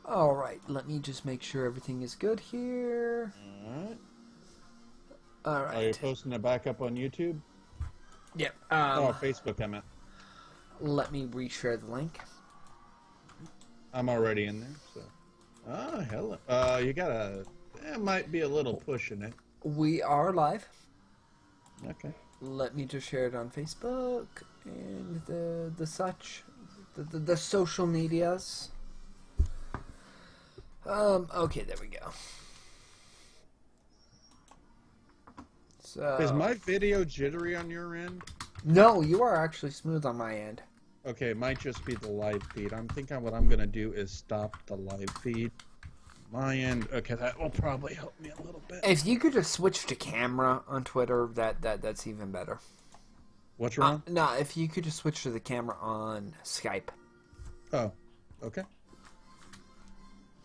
Alright, let me just make sure everything is good here. Alright. Alright. Are you posting it back up on YouTube? Yep. Facebook, I meant. Let me reshare the link. I'm already in there, so. Ah, hello. You got it might be a little push in it. We are live. Okay. Let me just share it on Facebook and the such, the social medias. Okay, there we go. So Is my video jittery on your end? no, you are actually smooth on my end. Okay, it might just be the live feed. I'm thinking what I'm gonna do is stop the live feed. My end. Okay, that will probably help me a little bit. If you could just switch to camera on Twitter, that's even better. What's wrong? No, if you could just switch to the camera on Skype. Oh, okay.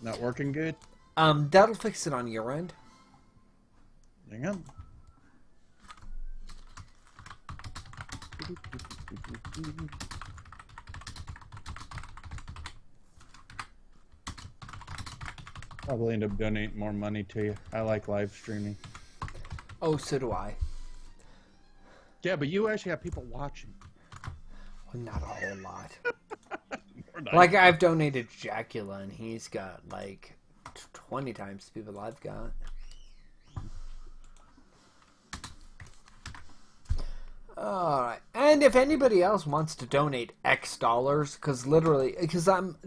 Not working good? That'll fix it on your end. Hang on. Probably end up donating more money to you. I like live streaming. Oh, so do I. Yeah, but you actually have people watching. Well, not a whole lot. Nice. Like, I've donated to Jacula, and he's got, like, 20 times the people I've got. Alright. And if anybody else wants to donate X dollars, because literally,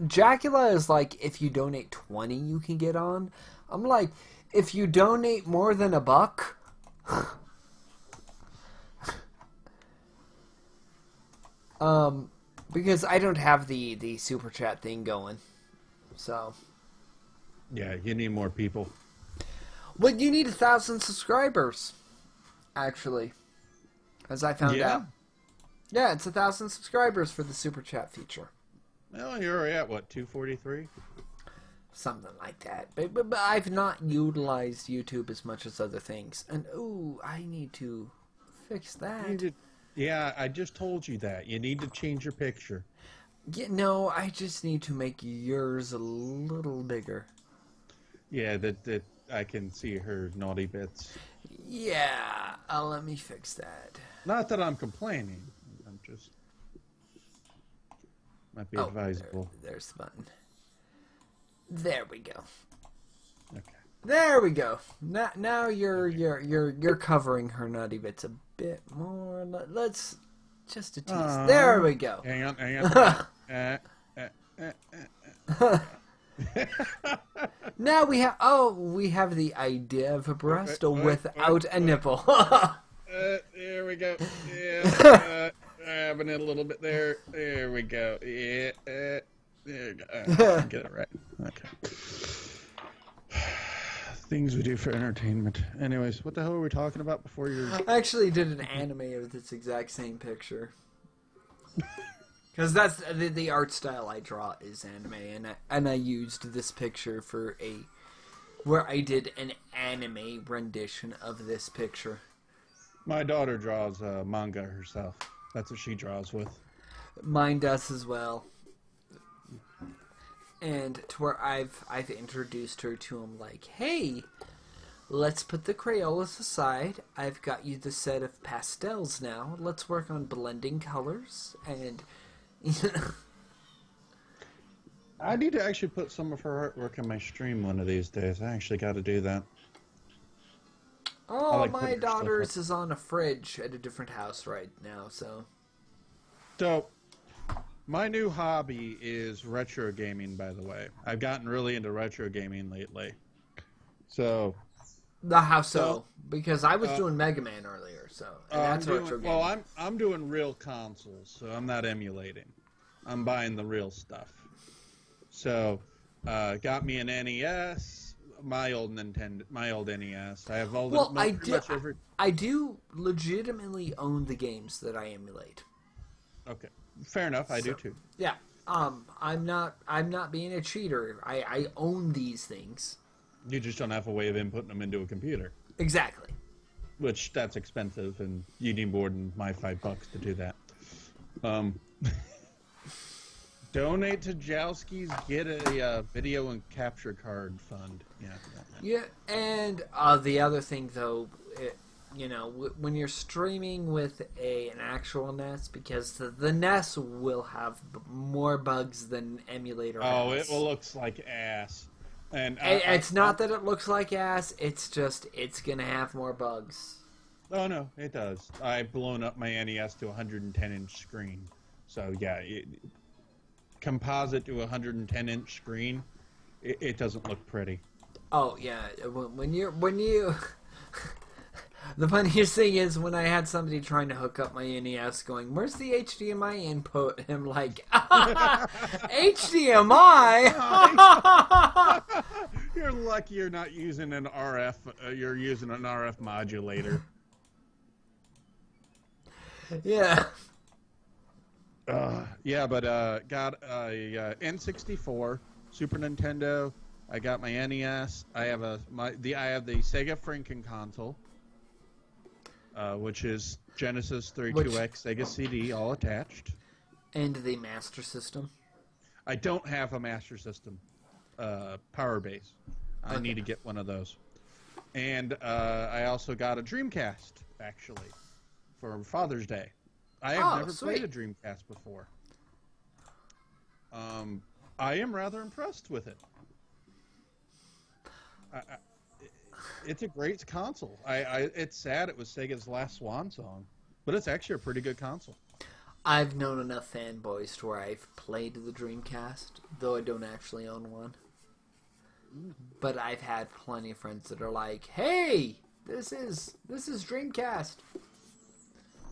Jacula is like, if you donate 20, you can get on. I'm like, if you donate more than $1, because I don't have the super chat thing going, so. Yeah, you need more people. Well, you need 1,000 subscribers, actually, as I found out. Yeah, it's 1,000 subscribers for the super chat feature. Well, you're already at what, 243? Something like that. But I've not utilized YouTube as much as other things, and ooh, I need to fix that. Yeah, I just told you that. You need to change your picture. Yeah, no, I just need to make yours a little bigger. Yeah, that I can see her naughty bits. Yeah, let me fix that. Not that I'm complaining. I'm just might be advisable. There's the button. There we go. Okay. There we go. Now you're covering her naughty bits a bit more. Let's just a tease. There we go. Hang on. Now we have the idea of a breast without a nipple. There we go. Yeah, having it a little bit there. There we go. Yeah, there you go. Get it right. Okay. Things we do for entertainment. Anyways, what the hell were we talking about before you? I actually did an anime of this exact same picture. Because that's the art style I draw is anime, and I used this picture for where I did an anime rendition of this picture. My daughter draws manga herself. That's what she draws with. Mine does as well. And to where I've introduced her to him, like, hey, let's put the Crayolas aside. I've got you the set of pastels now. Let's work on blending colors and. I need to actually put some of her artwork in my stream one of these days. I actually got to do that. Oh, like my daughter's is on a fridge at a different house right now, so. So, my new hobby is retro gaming, by the way. I've gotten really into retro gaming lately. So. How so? Because I was doing Mega Man earlier, so. And that's retro gaming. Well, I'm doing real consoles, so I'm not emulating. I'm buying the real stuff. So, got me an NES, my old NES. I have all the. Well, I do legitimately own the games that I emulate. Okay, fair enough. I do too. Yeah. I'm not being a cheater. I own these things. You just don't have a way of inputting them into a computer. Exactly. Which that's expensive, and you need more than my $5 to do that. Donate to Jowski's Get a Video and Capture Card Fund. Yeah. Yeah, and the other thing, though, when you're streaming with an actual NES, because the NES will have more bugs than emulator has. Oh, it looks like ass. And it's not that it looks like ass, it's just, it's going to have more bugs. Oh, no, it does. I've blown up my NES to a 110-inch screen. So, yeah, composite to a 110-inch screen, it doesn't look pretty. Oh, yeah, when you... The funniest thing is when I had somebody trying to hook up my NES going, where's the HDMI input? And I'm like, HDMI? You're lucky you're not using an RF, you're using an RF modulator. Yeah. Yeah, but got a N64, Super Nintendo. I got my NES. I have the Sega Franken console. Which is Genesis 32X, Sega CD, all attached. And the Master System? I don't have a Master System Power Base. I need to get one of those. And I also got a Dreamcast, actually, for Father's Day. I have never played a Dreamcast before. I am rather impressed with it. It's a great console. It's sad it was Sega's last swan song, but it's actually a pretty good console. I've known enough fanboys to where I've played the Dreamcast, though I don't actually own one. But I've had plenty of friends that are like, "Hey, this is Dreamcast."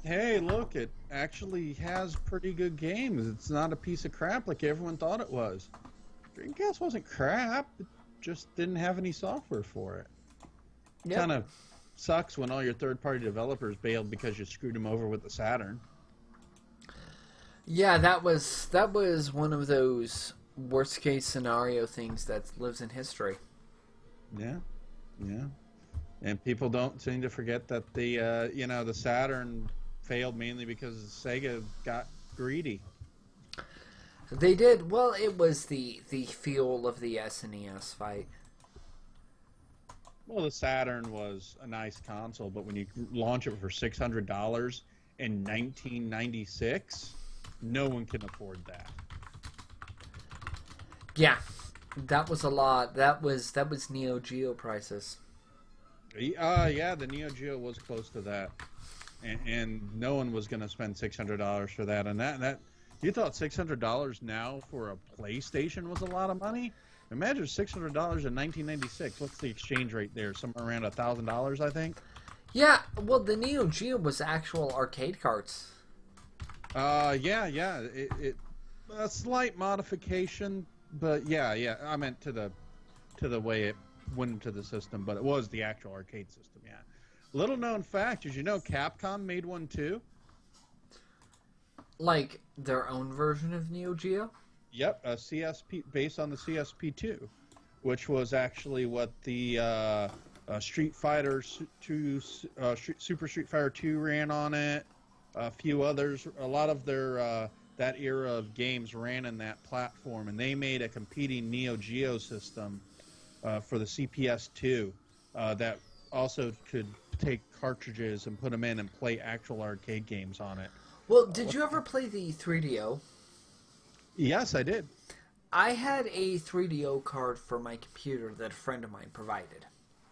Hey, look, it actually has pretty good games. It's not a piece of crap like everyone thought it was. Dreamcast wasn't crap. It just didn't have any software for it. Yep. Kind of sucks when all your third-party developers bailed because you screwed them over with the Saturn. Yeah, that was one of those worst-case scenario things that lives in history. Yeah, yeah. And people don't seem to forget that the Saturn failed mainly because Sega got greedy. They did. Well, it was the fuel of the SNES fight. Well, the Saturn was a nice console, but when you launch it for $600 in 1996, no one can afford that. Yeah, that was a lot. That was Neo Geo prices. Yeah, the Neo Geo was close to that, and no one was going to spend $600 for that. And that you thought $600 now for a PlayStation was a lot of money? Imagine $600 in 1996. What's the exchange rate there? Somewhere around $1,000, I think. Yeah, well, the Neo Geo was actual arcade carts. Yeah. It a slight modification, but yeah. I meant to the way it went into the system, but it was the actual arcade system. Yeah. Little known fact: did you know Capcom made one too? Like their own version of Neo Geo? Yep, a CSP based on the CSP2, which was actually what the Street Fighter 2, Super Street Fighter 2 ran on it. A few others, a lot of their that era of games ran in that platform, and they made a competing Neo Geo system for the CPS2 that also could take cartridges and put them in and play actual arcade games on it. Well, did you ever play the 3DO? Yes, I did. I had a 3DO card for my computer that a friend of mine provided.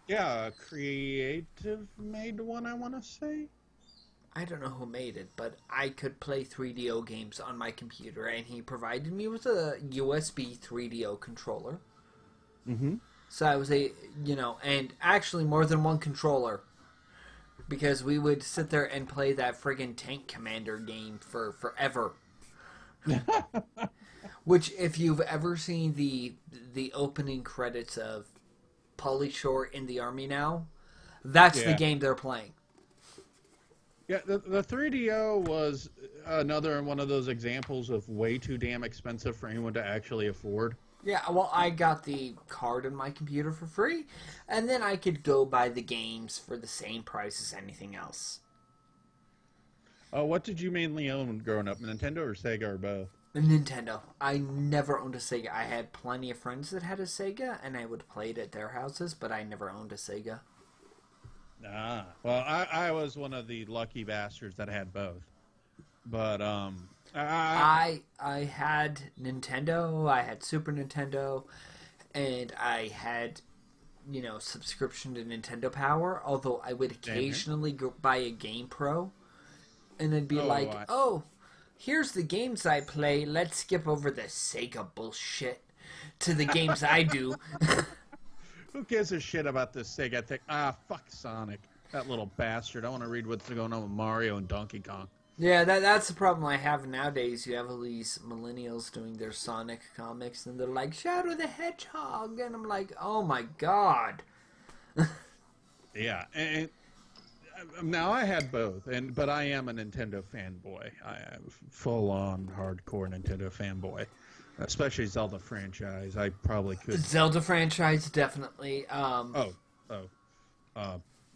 Yeah, Creative made one, I want to say. I don't know who made it, but I could play 3DO games on my computer, and he provided me with a USB 3DO controller. Mm-hmm. So I was and actually more than one controller. Because we would sit there and play that friggin' Tank Commander game for forever. Which, if you've ever seen the opening credits of Pauly Shore in the Army Now, that's the game they're playing. Yeah, the 3DO was another one of those examples of way too damn expensive for anyone to actually afford. Yeah, well, I got the card in my computer for free, and then I could go buy the games for the same price as anything else. What did you mainly own growing up, Nintendo or Sega or both? Nintendo. I never owned a Sega. I had plenty of friends that had a Sega, and I would play it at their houses, but I never owned a Sega. Well, I was one of the lucky bastards that had both. But I had Nintendo, I had Super Nintendo, and I had, subscription to Nintendo Power, although I would occasionally go buy a Game Pro, and it'd be here's the games I play, let's skip over the Sega bullshit to the games I do. Who gives a shit about this Sega thing? Fuck Sonic. That little bastard. I want to read what's going on with Mario and Donkey Kong. Yeah, that's the problem I have nowadays. You have all these millennials doing their Sonic comics, and they're like, Shadow the Hedgehog, and I'm like, oh my god. Yeah, and now I had both, but I am a Nintendo fanboy. I am full-on hardcore Nintendo fanboy. Especially Zelda franchise. I probably could. Zelda franchise, definitely.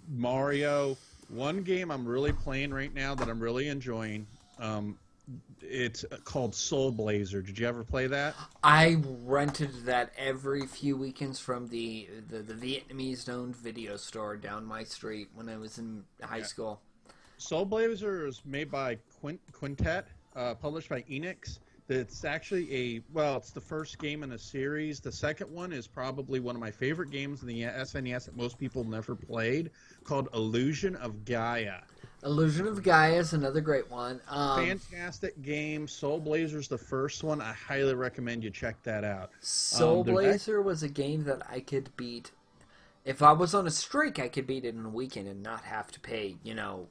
Mario. One game I'm really playing right now that I'm really enjoying. It's called Soul Blazer. Did you ever play that? I rented that every few weekends from the Vietnamese-owned video store down my street when I was in high school. Soul Blazer is made by Quintet, published by Enix. It's actually it's the first game in a series. The second one is probably one of my favorite games in the SNES that most people never played, called Illusion of Gaia. Illusion of Gaia is another great one. Fantastic game. Soul Blazer's the first one. I highly recommend you check that out. Soul Blazer was a game that I could beat. If I was on a streak, I could beat it in a weekend and not have to pay,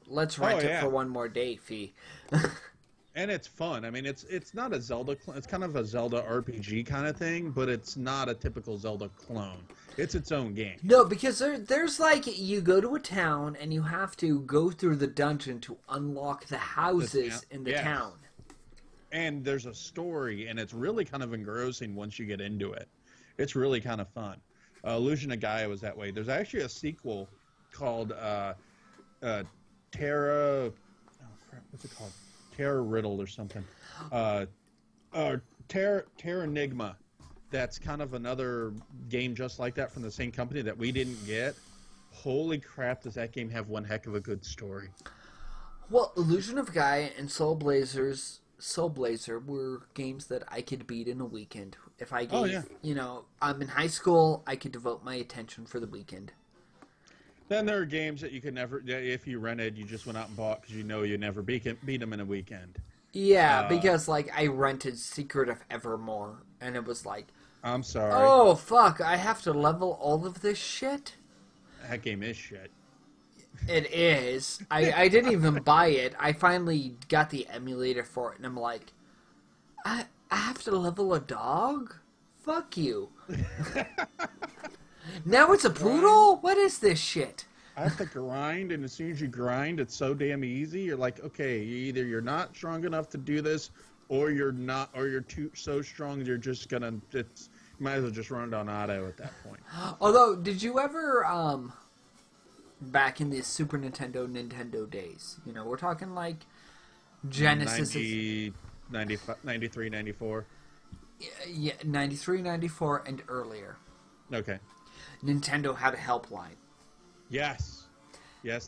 let's rent it for one more day fee. And it's fun. I mean, it's not a Zelda. It's kind of a Zelda RPG kind of thing, but it's not a typical Zelda clone. It's its own game. No, because there's like you go to a town and you have to go through the dungeon to unlock the houses in the town. And there's a story, and it's really kind of engrossing once you get into it. It's really kind of fun. Illusion of Gaia was that way. There's actually a sequel called Terra. Oh crap! What's it called? Terra Riddle or something. Terra Enigma. That's kind of another game just like that from the same company that we didn't get. Holy crap, does that game have one heck of a good story. Well, Illusion of Gaia and Soul Blazer were games that I could beat in a weekend. If I gave, I'm in high school, I could devote my attention for the weekend. Then there are games that you could never, if you rented, you just went out and bought because you never beat them in a weekend. Yeah, because I rented Secret of Evermore, and it was like, I'm sorry. Oh fuck! I have to level all of this shit. That game is shit. It is. I didn't even buy it. I finally got the emulator for it, and I'm like, I have to level a dog? Fuck you. Now it's a poodle? What is this shit? I have to grind, and as soon as you grind, it's so damn easy. You're like, okay, either you're not strong enough to do this, or you're so strong you're just gonna. You might as well just run it on auto at that point. Although, did you ever back in the Super Nintendo days? We're talking like Genesis. 93, 94. Yeah, 93, 94, and earlier. Okay. Nintendo had a helpline. Yes,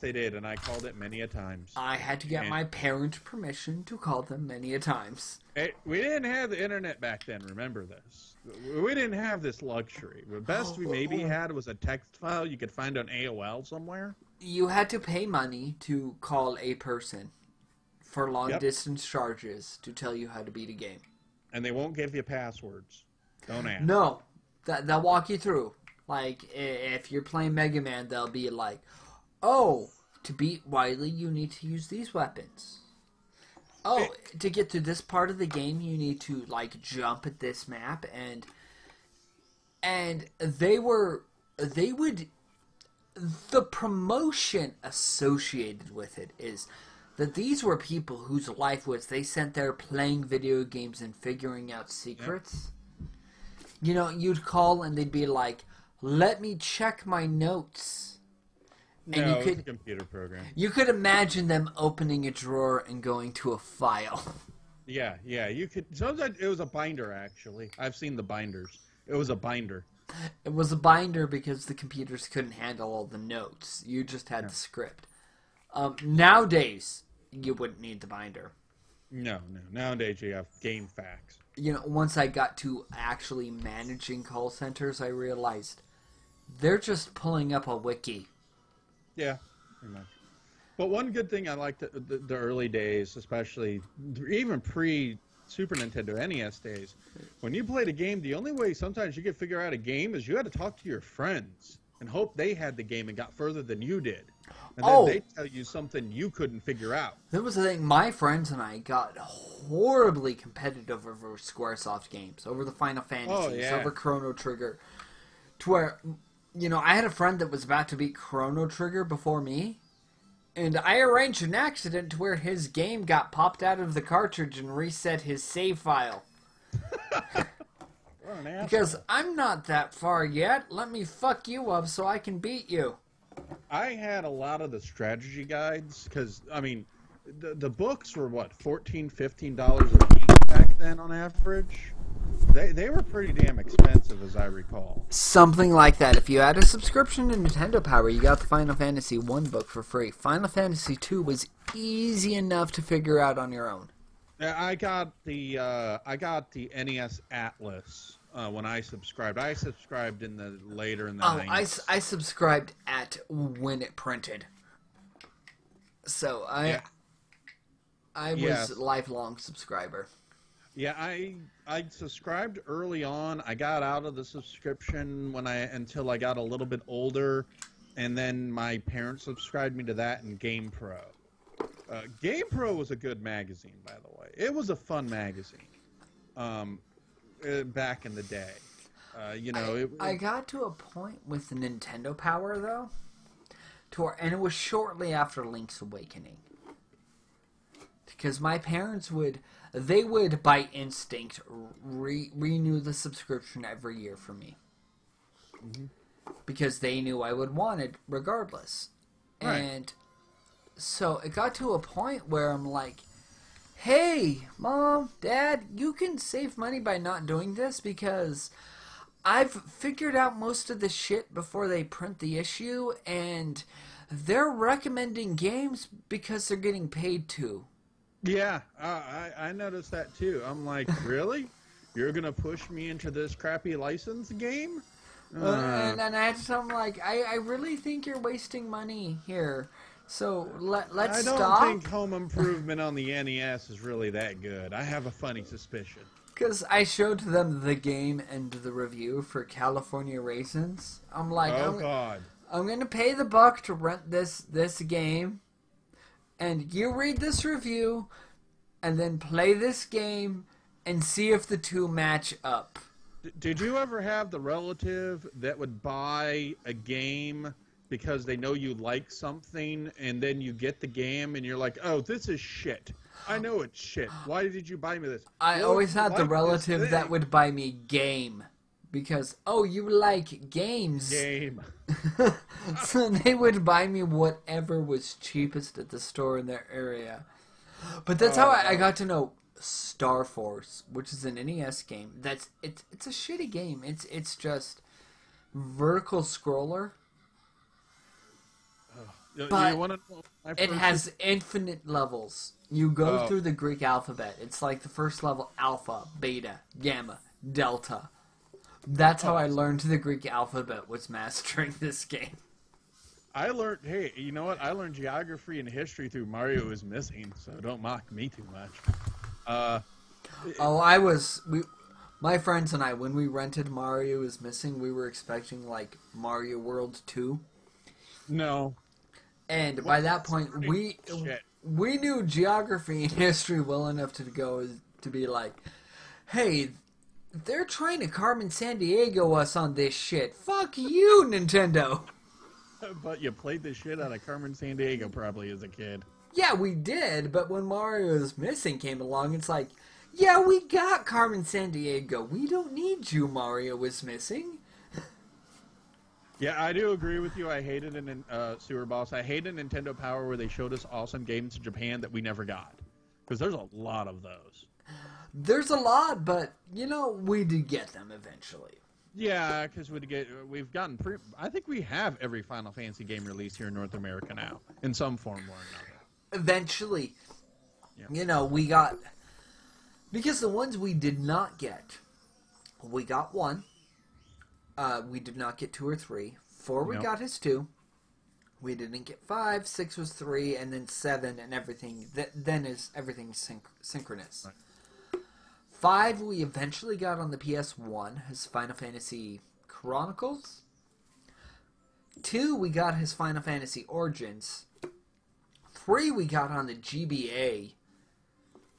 they did, and I called it many a times. I had to get my parent permission to call them many a times. We didn't have the internet back then, remember this. We didn't have this luxury. The best we maybe had was a text file you could find on AOL somewhere. You had to pay money to call a person for long-distance charges to tell you how to beat a game. And they won't give you passwords. Don't ask. No, they'll walk you through. Like, if you're playing Mega Man, they'll be like, oh, to beat Wily, you need to use these weapons. Oh, to get to this part of the game, you need to, jump at this map. And the promotion associated with it is that these were people whose life was they spent there playing video games and figuring out secrets. Yep. You'd call and they'd be like, let me check my notes. And it's a computer program. You could imagine them opening a drawer and going to a file. Yeah. You could. Sometimes it was a binder. Actually, I've seen the binders. It was a binder. It was a binder because the computers couldn't handle all the notes. You just had Yeah. the script. Nowadays, you wouldn't need the binder. No. Nowadays you have game facts. You know, once I got to actually managing call centers, I realized they're just pulling up a wiki. Yeah, pretty much. But one good thing I liked the early days, especially even pre Super Nintendo NES days, when you played a game, the only way sometimes you could figure out a game is you had to talk to your friends and hope they had the game and got further than you did. And then they tell you something you couldn't figure out. That was the thing. My friends and I got horribly competitive over Squaresoft games, over the Final Fantasies, over Chrono Trigger, to where, you know, I had a friend that was about to beat Chrono Trigger before me, and I arranged an accident to where his game got popped out of the cartridge and reset his save file. Because I'm not that far yet. Let me fuck you up so I can beat you. I had a lot of the strategy guides because, I mean, the books were, what, $14, $15 a piece back then on average? They were pretty damn expensive, as I recall. Something like that. If you had a subscription to Nintendo Power, you got the Final Fantasy 1 book for free. Final Fantasy 2 was easy enough to figure out on your own. I got the NES Atlas when I subscribed. I subscribed in the 90s. I subscribed at when it printed. So I was a lifelong subscriber. Yeah, I subscribed early on. I got out of the subscription until I got a little bit older, and then my parents subscribed me to that and GamePro. GamePro was a good magazine, by the way. It was a fun magazine. Back in the day, I got to a point with the Nintendo Power though, and it was shortly after Link's Awakening, because my parents would by instinct renew the subscription every year for me, because they knew I would want it regardless, right. And so it got to a point where I'm like, hey, Mom, Dad, you can save money by not doing this because I've figured out most of the shit before they print the issue, and they're recommending games because they're getting paid to. Yeah, I noticed that too. I'm like, really? You're going to push me into this crappy license game? And I had to tell them, like, I really think you're wasting money here. So let's stop. I don't think Home Improvement on the NES is really that good. I have a funny suspicion. Because I showed them the game and the review for California Raisins. I'm like, God. I'm going to pay the buck to rent this game, and you read this review, and then play this game, and see if the two match up. Did you ever have the relative that would buy a game because they know you like something, and then you get the game, and you're like, oh, this is shit. I know it's shit. Why did you buy me this? I always had the relative that would buy me game. Because, oh, you like games. Game. So they would buy me whatever was cheapest at the store in their area. But that's how I got to know Star Force, which is an NES game. It's a shitty game. It's just vertical scroller. But it has infinite levels. You go through the Greek alphabet. It's like the first level: Alpha, Beta, Gamma, Delta. That's how I learned the Greek alphabet, was mastering this game. I learned, hey, you know what? I learned geography and history through Mario is Missing, so don't mock me too much. My friends and I, when we rented Mario is Missing, we were expecting, like, Mario World 2. No. And by that point, we knew geography and history well enough to be like, hey, they're trying to Carmen Sandiego us on this shit. Fuck you, Nintendo. But you played the shit out of Carmen Sandiego probably as a kid. Yeah, we did, but when Mario is Missing came along, it's like, yeah, we got Carmen Sandiego. We don't need you, Mario is Missing. Yeah, I do agree with you. I hated Sewer Boss. I hated Nintendo Power where they showed us awesome games in Japan that we never got. Because there's a lot of those. There's a lot, but we did get them eventually. Yeah, because we've gotten I think we have every Final Fantasy game released here in North America now, in some form or another. Eventually, we got, because the ones we did not get, we got 1. We did not get 2 or 3. 4 we got his 2. We didn't get 5. 6 was 3, and then 7 and everything. Then is everything synchronous. Right. 5 we eventually got on the PS1, his Final Fantasy Chronicles. 2 we got his Final Fantasy Origins. 3 we got on the GBA.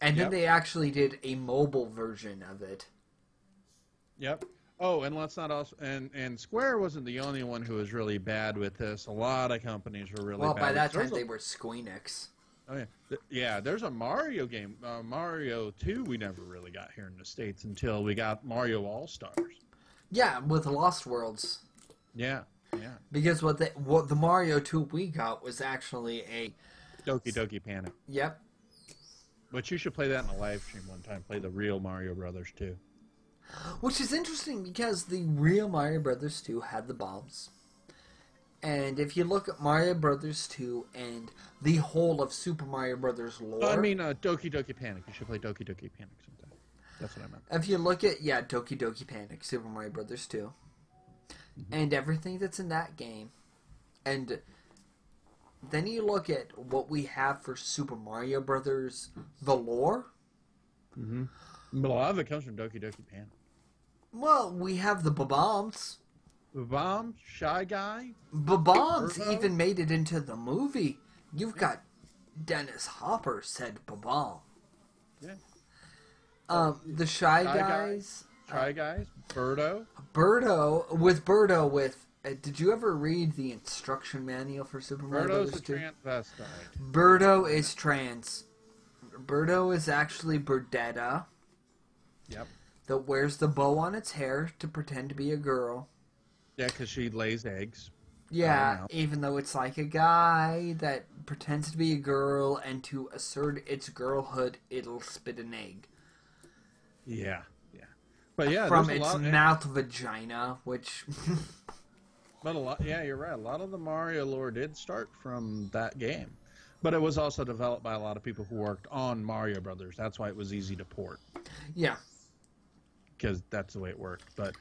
And then they actually did a mobile version of it. Yep. Oh, and let's not also... And Square wasn't the only one who was really bad with this. A lot of companies were really bad. Well, by that time they were Squeenix. Oh, yeah. Yeah, there's a Mario game, Mario 2, we never really got here in the States until we got Mario All-Stars. Yeah, with Lost Worlds. Yeah. Because what the Mario 2 we got was actually a... Doki Doki Panic. Yep. But you should play that in a live stream one time. Play the real Mario Brothers 2. Which is interesting because the real Mario Brothers 2 had the bombs. And if you look at Mario Brothers 2 and the whole of Super Mario Brothers lore... I mean, Doki Doki Panic. You should play Doki Doki Panic sometime. That's what I meant. If you look at, Doki Doki Panic, Super Mario Brothers 2, and everything that's in that game, and then you look at what we have for Super Mario Brothers, the lore... Mm-hmm. But a lot of it comes from Doki Doki Panic. Well, we have the Bob-ombs. Bob-ombs? Shy Guy? Bob-ombs even made it into the movie. You've got Dennis Hopper said Bob-omb. Yeah. The Shy Guys. Shy Guys. Birdo. Birdo with... did you ever read the instruction manual for Super Mario Brothers 2? Birdo's a transvestite. Birdo is trans. Birdo is actually Birdetta. Yep. That wears the bow on its hair to pretend to be a girl. Yeah, because she lays eggs. Yeah, even though it's like a guy that pretends to be a girl, and to assert its girlhood, it'll spit an egg. Yeah. But yeah, from its mouth vagina, which... But you're right. A lot of the Mario lore did start from that game. But it was also developed by a lot of people who worked on Mario Brothers. That's why it was easy to port. Yeah. Because that's the way it worked. But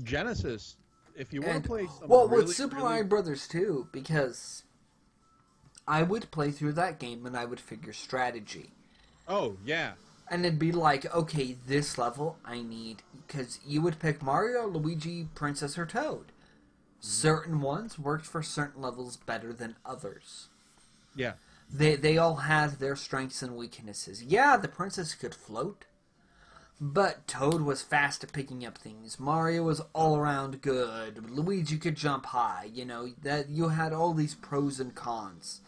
Genesis, if you want to play some with Super Mario Brothers 2, because I would play through that game and I would figure strategy. Oh, yeah. And it'd be like, okay, this level I need... Because you would pick Mario, Luigi, Princess, or Toad. Certain ones worked for certain levels better than others. Yeah. They all had their strengths and weaknesses. Yeah, the princess could float. But Toad was fast at picking up things. Mario was all around good. Luigi could jump high. That you had all these pros and cons.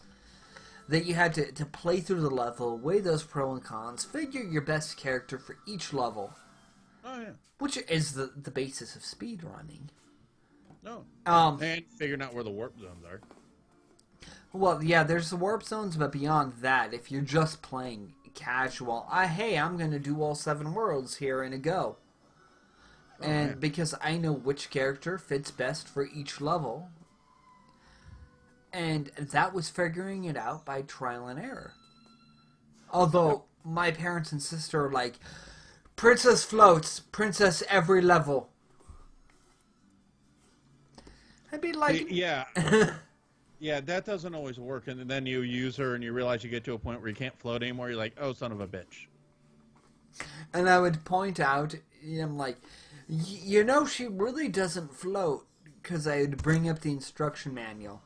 That you had to play through the level, weigh those pros and cons, figure your best character for each level. Oh, yeah. Which is the basis of speedrunning. No. And figuring out where the warp zones are. Well, yeah, there's the warp zones, but beyond that, if you're just playing casual, I'm going to do all 7 worlds here in a go. And because I know which character fits best for each level. And that was figuring it out by trial and error. Although, my parents and sister are like, Princess floats, Princess every level. I'd be like... Yeah. Yeah, that doesn't always work, and then you use her and you realize you get to a point where you can't float anymore, you're like, oh, son of a bitch. And I would point out, I'm like, she really doesn't float, because I would bring up the instruction manual.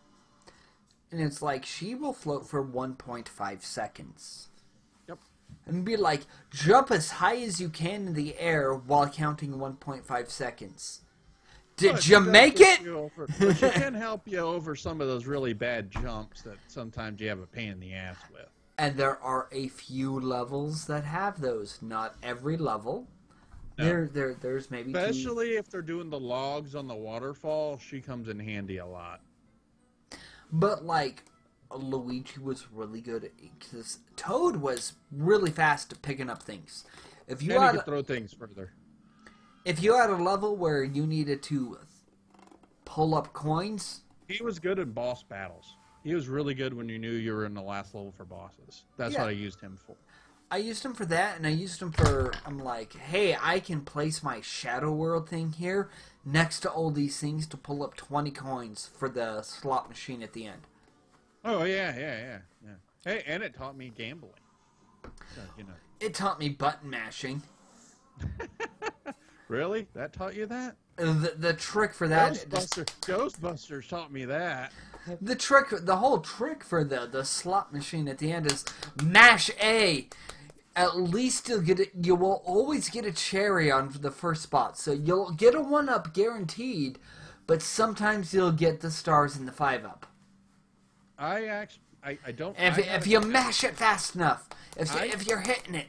And it's like, she will float for 1.5 seconds. Yep. And be like, jump as high as you can in the air while counting 1.5 seconds. Did you make it? But she can help you over some of those really bad jumps that sometimes you have a pain in the ass with. And there are a few levels that have those. Not every level. No. There's maybe Especially if they're doing the logs on the waterfall, she comes in handy a lot. But, like, Luigi was really good because Toad was really fast at picking up things. If you And he had could throw things further. if you had a level where you needed to pull up coins, He was good in boss battles. He was really good when you knew you were in the last level for bosses. That's Yeah. what I used him for. I used him for that, and I used him for, I'm like, hey, I can place my Shadow World thing here next to all these things to pull up 20 coins for the slot machine at the end. Oh, yeah. Hey, and it taught me gambling. So, you know. It taught me button mashing. Really? That taught you that? The trick for that... Ghostbusters taught me that. The whole trick for the slot machine at the end is mash A. At least you will always get a cherry on the first spot. So you'll get a 1-up guaranteed, but sometimes you'll get the stars in the 5-up. I don't... If you mash it fast enough. If you're hitting it.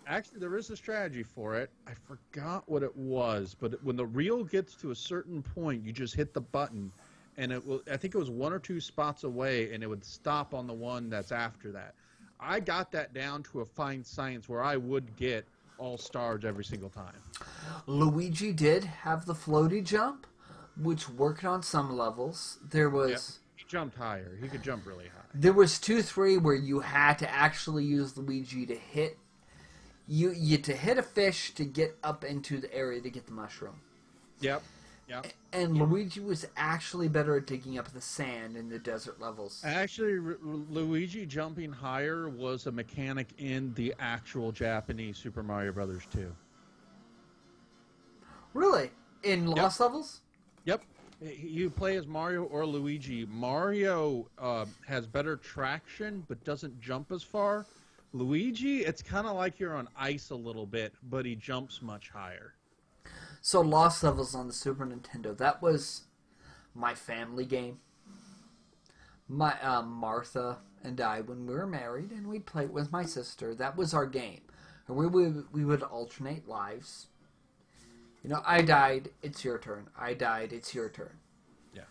Actually, there is a strategy for it. I forgot what it was, but when the reel gets to a certain point, you just hit the button, and I think it was 1 or 2 spots away, and it would stop on the one that's after that. I got that down to a fine science where I would get all stars every single time. Luigi did have the floaty jump, which worked on some levels. There was... Yep. He jumped higher. He could jump really high. There was 2-3 where you had to actually use Luigi to hit... You had to hit a fish to get up into the area to get the mushroom. Yep. And Luigi was actually better at digging up the sand in the desert levels. Actually, Luigi jumping higher was a mechanic in the actual Japanese Super Mario Brothers 2. Really? In Lost levels? Yep. You play as Mario or Luigi. Mario has better traction, but doesn't jump as far. Luigi, it's kind of like you're on ice a little bit, but he jumps much higher. So Lost Levels on the Super Nintendo, that was my family game. My Martha and I, when we were married, and we'd play it with my sister, that was our game. And we would alternate lives. You know, I died, it's your turn. I died, it's your turn. Yeah.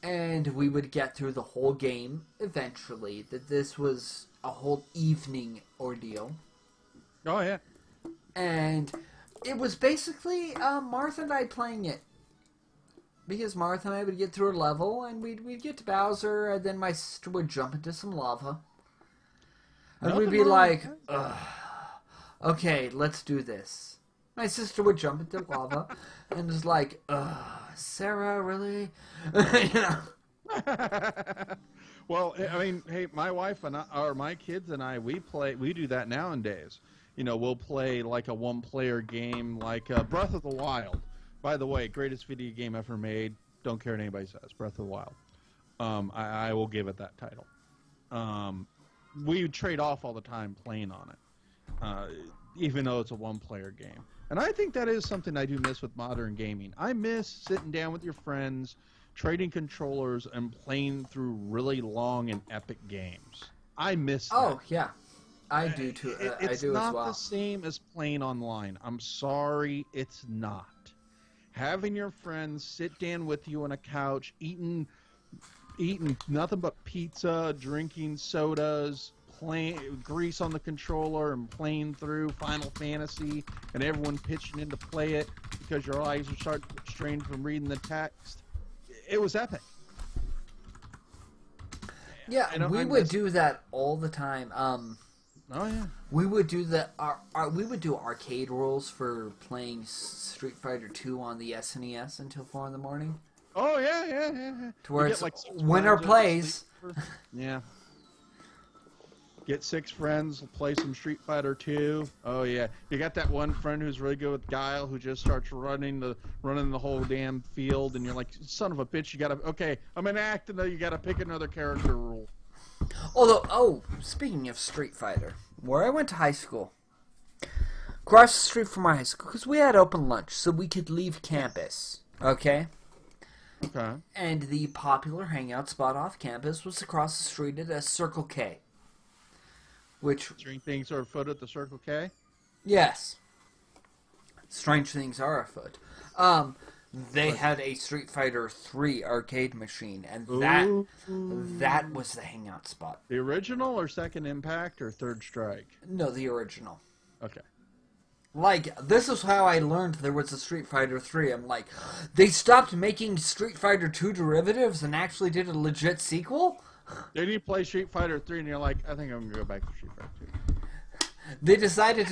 And we would get through the whole game eventually. That this was a whole evening ordeal. Oh, yeah. And it was basically Martha and I playing it. Because Martha and I would get through a level, and we'd get to Bowser, and then my sister would jump into some lava. And we'd be like, ugh, okay, let's do this. My sister would jump into lava, and was like, ugh, Sarah, really? You know? Well, I mean, hey, my wife and I, or my kids and I, we do that nowadays. You know, we'll play like a one-player game, like Breath of the Wild. By the way, greatest video game ever made. Don't care what anybody says. Breath of the Wild. I will give it that title. We trade off all the time playing on it, even though it's a one-player game. And I think that is something I do miss with modern gaming. I miss sitting down with your friends, trading controllers, and playing through really long and epic games. I miss that. Oh, yeah. I do, too. I do as well. It's not the same as playing online. I'm sorry, it's not. Having your friends sit down with you on a couch, eating nothing but pizza, drinking sodas, playing grease on the controller, and playing through Final Fantasy, and everyone pitching in to play it because your eyes are starting to strain from reading the text. It was epic. Yeah, we would do that all the time. Oh yeah. We would do we would do arcade rules for playing Street Fighter 2 on the SNES until 4 in the morning. Oh yeah. To where it's winner plays. Yeah. Get 6 friends, play some Street Fighter 2. Oh yeah. You got that one friend who's really good with Guile who just starts running the whole damn field, and you're like, son of a bitch, I'm an act, and you gotta pick another character rule. Although, speaking of Street Fighter, where I went to high school, across the street from my high school, because we had open lunch, so we could leave campus, okay? Okay. And the popular hangout spot off campus was across the street at a Circle K. Which... Strange things are afoot at the Circle K? Yes. Strange things are afoot. they had a Street Fighter 3 arcade machine, and that was the hangout spot. The original or Second Impact or Third Strike? No, the original. Okay. Like, this is how I learned there was a Street Fighter 3. I'm like, they stopped making Street Fighter 2 derivatives and actually did a legit sequel? Then you play Street Fighter 3 and you're like, I think I'm going to go back to Street Fighter 2. They decided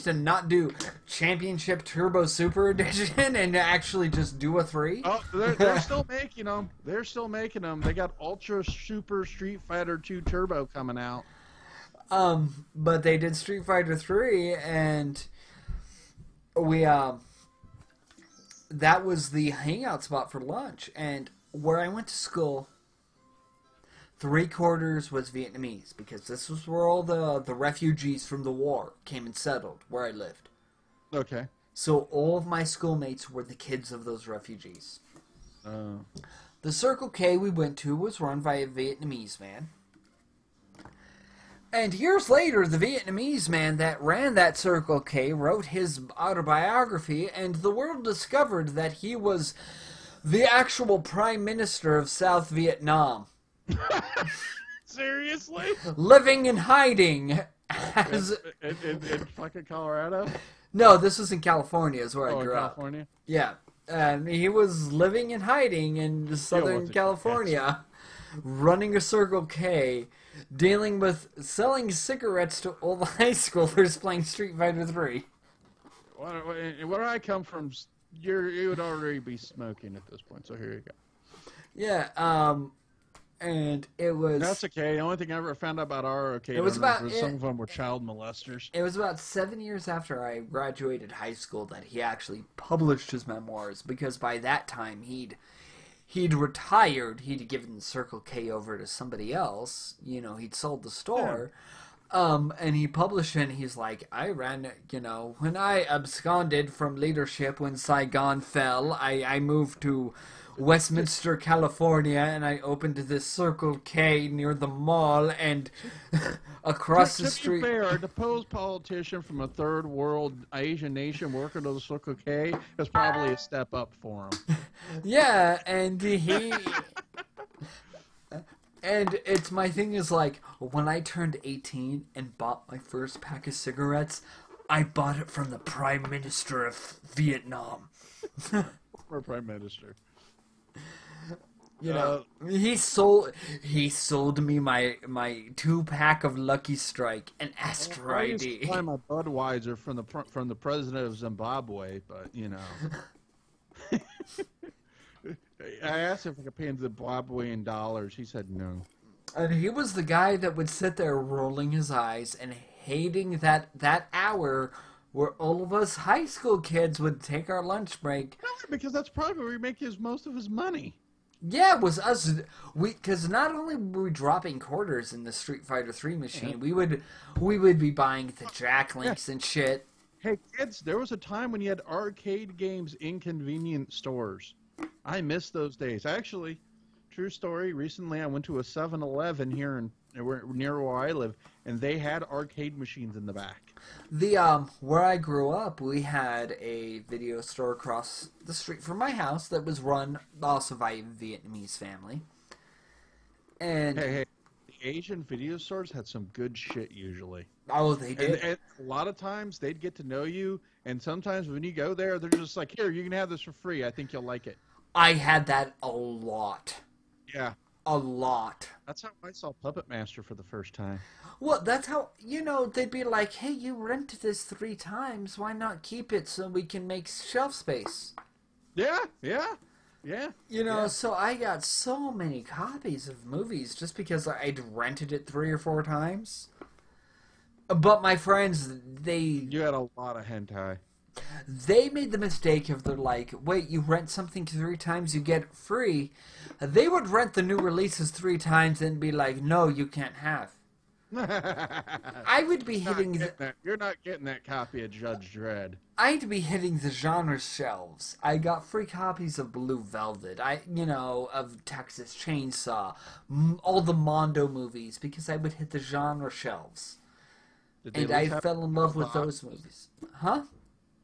to not do Championship Turbo Super Edition and actually just do a 3. Oh, they're still making them. They're still making them. They got Ultra Super Street Fighter 2 Turbo coming out. But they did Street Fighter 3, and that was the hangout spot for lunch. And where I went to school, 3/4 was Vietnamese, because this was where all the refugees from the war came and settled, where I lived. Okay. So all of my schoolmates were the kids of those refugees. The Circle K we went to was run by a Vietnamese man. And years later, the Vietnamese man that ran that Circle K wrote his autobiography, and the world discovered that he was the actual Prime Minister of South Vietnam. Seriously? Living and hiding as... In fucking Colorado? No, this was in California, is where I grew up. California? Yeah. And he was living and hiding in Southern California, running a Circle K, dealing with selling cigarettes to old high schoolers playing Street Fighter 3. Where I come from, you would already be smoking at this point, so here you go. Yeah, and it was... That's okay. The only thing I ever found out about our arcade was some of them were child molesters. It was about 7 years after I graduated high school that he actually published his memoirs, because by that time he'd retired. He'd given Circle K over to somebody else. You know, he'd sold the store. Yeah. And he published it, and he's like, I ran, when I absconded from leadership when Saigon fell, I moved to Westminster, California, and I opened this Circle K near the mall, and across the street... To be fair, a deposed politician from a third world Asian nation working at the Circle K is probably a step up for him. Yeah, and he... And my thing is like, when I turned 18 and bought my first pack of cigarettes, I bought it from the Prime Minister of Vietnam. Or Prime Minister. He sold me my 2-pack of Lucky Strike and Astro ID. I used to buy my Budweiser from the president of Zimbabwe, but I asked if I could pay in Zimbabwean dollars. He said no. And he was the guy that would sit there rolling his eyes and hating that hour where all of us high school kids would take our lunch break. No, because that's probably where he makes most of his money. Yeah, it was us. Because not only were we dropping quarters in the Street Fighter 3 machine, we would be buying the Jack Links and shit. Hey kids, there was a time when you had arcade games in convenience stores. I miss those days. Actually, true story. Recently, I went to a 7-Eleven here near where I live, and they had arcade machines in the back. Where I grew up, we had a video store across the street from my house that was run also by a Vietnamese family. And hey, the Asian video stores had some good shit usually. Oh, they did. And a lot of times they'd get to know you, and sometimes when you go there, they're just like, "Here, you can have this for free. I think you'll like it." I had that a lot. Yeah. A lot. That's how I saw Puppet Master for the first time. Well, that's how, they'd be like, hey, you rented this 3 times. Why not keep it so we can make shelf space? Yeah. So I got so many copies of movies just because I'd rented it 3 or 4 times. But my friends, You had a lot of hentai. They made the mistake of they're like, wait, you rent something 3 times, you get it free. They would rent the new releases 3 times and be like, no, you can't have. I would be hitting... You're not getting that copy of Judge Dredd. I'd be hitting the genre shelves. I got free copies of Blue Velvet, of Texas Chainsaw, all the Mondo movies, because I would hit the genre shelves. And I fell in love with those movies. Huh?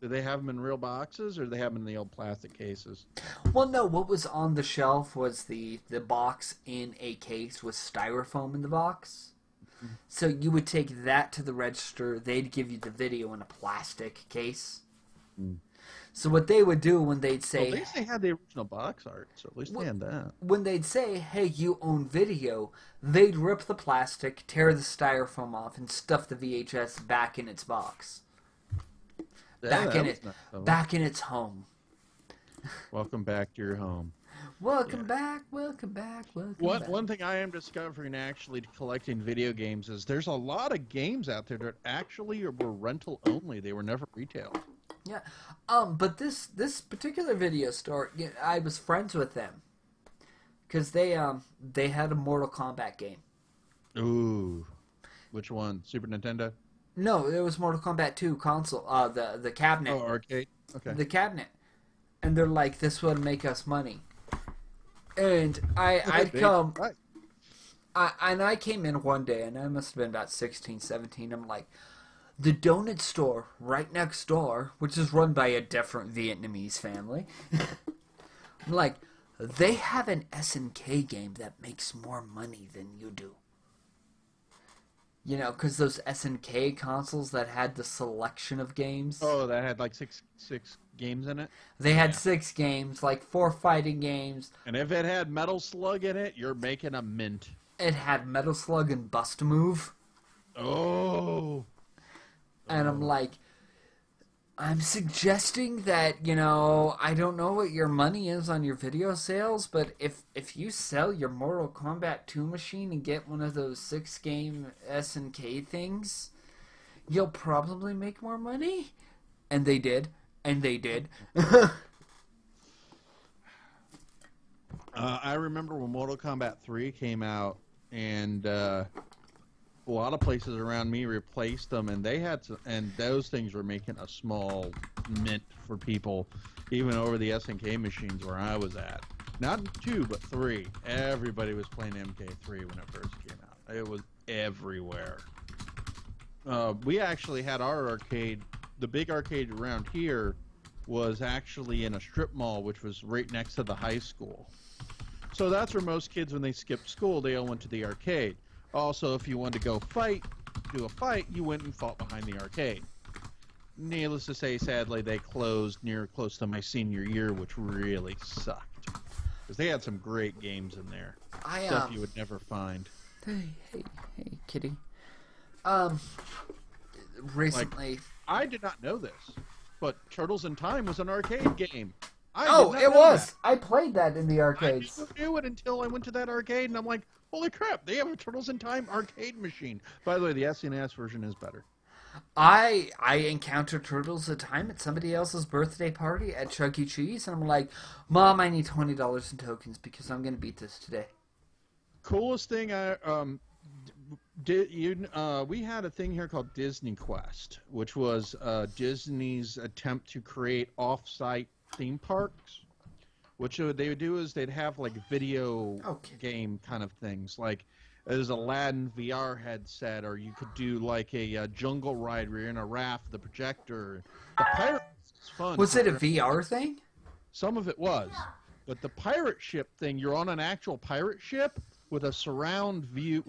Do they have them in real boxes, or do they have them in the old plastic cases? Well, no, what was on the shelf was the box in a case with styrofoam in the box. So you would take that to the register. They'd give you the video in a plastic case. Mm. So what they would do when they'd say... Well, at least they had the original box art, so at least they had that. When they'd say, hey, you own video, they'd rip the plastic, tear the styrofoam off, and stuff the VHS back in its box. Yeah, Back in its home. Welcome back to your home. Welcome back. One thing I am discovering actually collecting video games is there's a lot of games out there that actually were rental only. They were never retail. Yeah, but this particular video store, I was friends with them because they had a Mortal Kombat game. Ooh, which one? Super Nintendo? No, it was Mortal Kombat 2 console. The cabinet. Oh, arcade. Okay. The cabinet, and they're like, this would make us money, and I'd come. Right. I came in one day, and I must have been about 16, 17. I'm like, the donut store right next door, which is run by a different Vietnamese family. I'm like, they have an SNK game that makes more money than you do. You know, because those SNK consoles that had the selection of games. Oh, that had like six games in it? They had 6 games, like 4 fighting games. And if it had Metal Slug in it, you're making a mint. It had Metal Slug and Bust Move. Oh. And I'm like, I'm suggesting that, I don't know what your money is on your video sales, but if you sell your Mortal Kombat 2 machine and get one of those 6-game SNK things, you'll probably make more money. And they did. I remember when Mortal Kombat 3 came out, and a lot of places around me replaced them, and and those things were making a small mint for people, even over the SNK machines where I was at. Not 2, but 3. Everybody was playing MK3 when it first came out. It was everywhere. We actually had our arcade. The big arcade around here was actually in a strip mall, which was right next to the high school. So that's where most kids, when they skipped school, they all went to the arcade. Also, if you wanted to go do a fight, you went and fought behind the arcade. Needless to say, sadly, they closed close to my senior year, which really sucked. Because they had some great games in there. Stuff you would never find. Hey, kitty. Recently... I did not know this, but Turtles in Time was an arcade game. It was! I played that in the arcades. I never knew it until I went to that arcade, and I'm like, holy crap, they have a Turtles in Time arcade machine. By the way, the SNES version is better. I encountered Turtles in Time at somebody else's birthday party at Chuck E. Cheese, and I'm like, Mom, I need $20 in tokens because I'm going to beat this today. Coolest thing we had a thing here called Disney Quest, which was Disney's attempt to create off-site theme parks. What they would do is they'd have like video game kind of things, like there's Aladdin VR headset, or you could do like a jungle ride where you're in a raft with a projector. The Pirates was fun. Was it a VR thing? Some of it was, but the pirate ship thing, you're on an actual pirate ship with a surround view,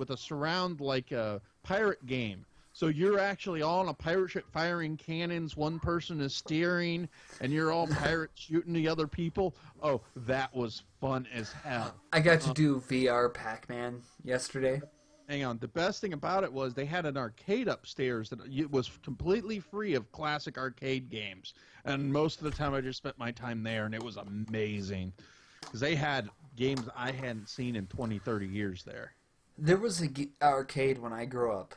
like a pirate game. So you're actually on a pirate ship firing cannons, one person is steering, and you're all pirates shooting the other people. Oh, that was fun as hell. I got to do VR Pac-Man yesterday. Hang on. The best thing about it was they had an arcade upstairs that was completely free of classic arcade games. And most of the time I just spent my time there, and it was amazing. Because they had games I hadn't seen in 20, 30 years there. There was an arcade when I grew up.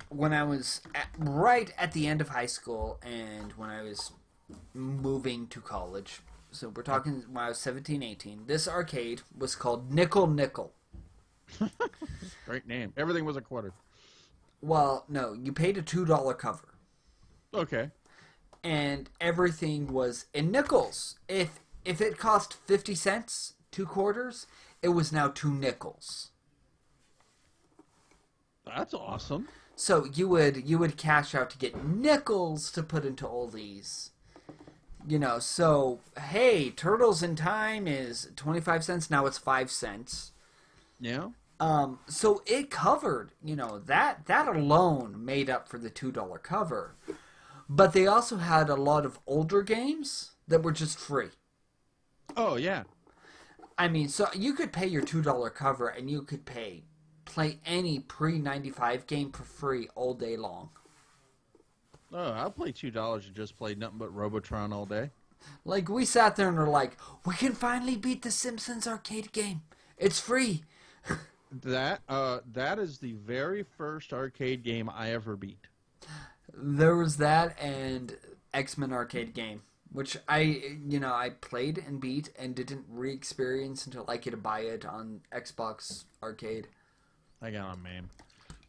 When I was right at the end of high school and when I was moving to college. So we're talking when I was 17, 18. This arcade was called Nickel Nickel. Great name. Everything was a quarter. Well, no, you paid a $2 cover. Okay. And everything was in nickels. If it cost 50 cents, 2 quarters, it was now 2 nickels. That's awesome. So you would cash out to get nickels to put into oldies. You know, so hey, Turtles in Time is 25 cents, now it's 5 cents. Yeah. So it covered, you know, that alone made up for the $2 cover. But they also had a lot of older games that were just free. Oh, yeah. I mean, so you could pay your $2 cover and you could play any pre-95 game for free all day long. Oh, I'll play $2 and just play nothing but Robotron all day. Like, we sat there and were like, we can finally beat the Simpsons arcade game. It's free. That is the very first arcade game I ever beat. There was that and X-Men arcade game, which I played and beat and didn't re-experience until I could buy it on Xbox Arcade. I got on MAME.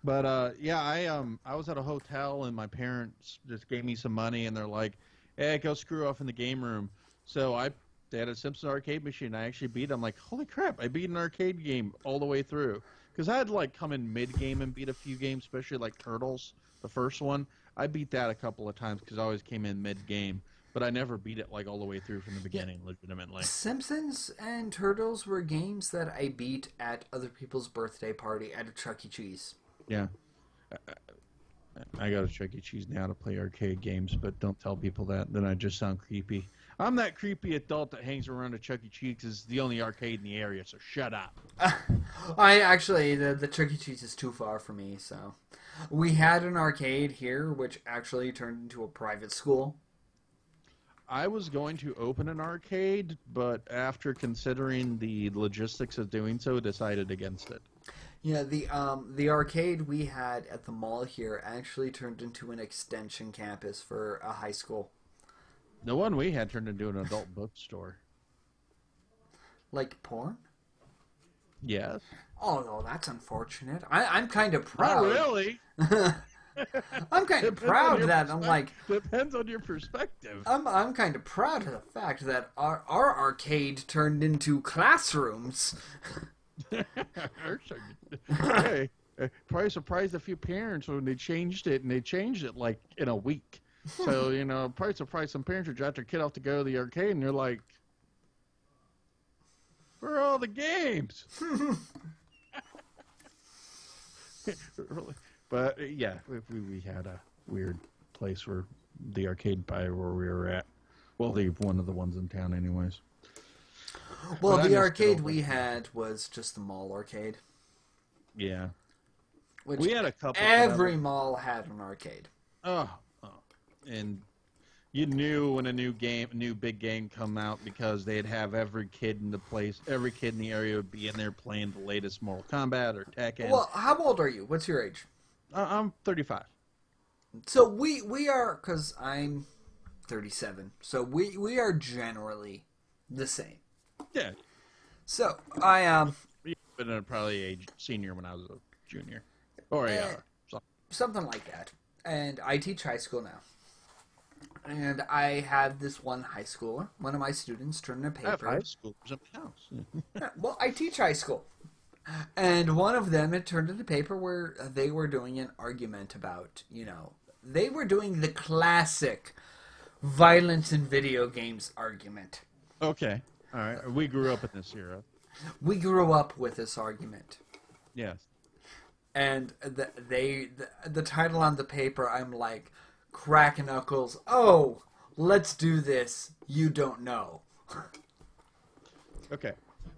But yeah, I was at a hotel and my parents just gave me some money and they're like, "Hey, go screw off in the game room." So they had a Simpsons arcade machine. I actually beat it. I'm like, holy crap! I beat an arcade game all the way through. Because I had like come in mid game and beat a few games, especially like Turtles, the first one. I beat that a couple of times because I always came in mid game. But I never beat it like all the way through from the beginning, legitimately. Simpsons and Turtles were games that I beat at other people's birthday party at a Chuck E. Cheese. Yeah. I go to Chuck E. Cheese now to play arcade games, but don't tell people that. Then I just sound creepy. I'm that creepy adult that hangs around a Chuck E. Cheese because it's the only arcade in the area, so shut up. The Chuck E. Cheese is too far for me, so. We had an arcade here, which actually turned into a private school. I was going to open an arcade, but after considering the logistics of doing so, decided against it. Yeah, the arcade we had at the mall here actually turned into an extension campus for a high school. The one we had turned into an adult bookstore. Like porn? Yes. Oh, no, that's unfortunate. I'm kind of proud. Not really. I'm kind of proud that I'm like. Depends on your perspective. I'm kind of proud of the fact that our arcade turned into classrooms. Hey, probably surprised a few parents when they changed it, and they changed it like in a week. So probably surprised some parents who dropped their kid off to go to the arcade, and they're like, "Where are all the games?" But yeah, we had a weird place where the arcade by where we were at. Well, one of the ones in town, anyways. Well, the arcade we had was just the mall arcade. Yeah. Which we had a couple. Every mall had an arcade. Oh, and you knew when a new big game come out because they'd have every kid in the place, every kid in the area would be in there playing the latest Mortal Kombat or Tekken. Well, how old are you? What's your age? I'm 35. So we are, because I'm 37. So we are generally the same. Yeah. So I am. Been probably a senior when I was a junior, or something like that. And I teach high school now. And I had this one high schooler, one of my students, turn in a paper. I have high schoolers in my house. Yeah, well, I teach high school. And one of them had turned in a paper where they were doing an argument about, they were doing the classic violence in video games argument. Okay. All right. We grew up in this era. We grew up with this argument. Yes. And the title on the paper, I'm like, crack knuckles, oh, let's do this, you don't know. Okay.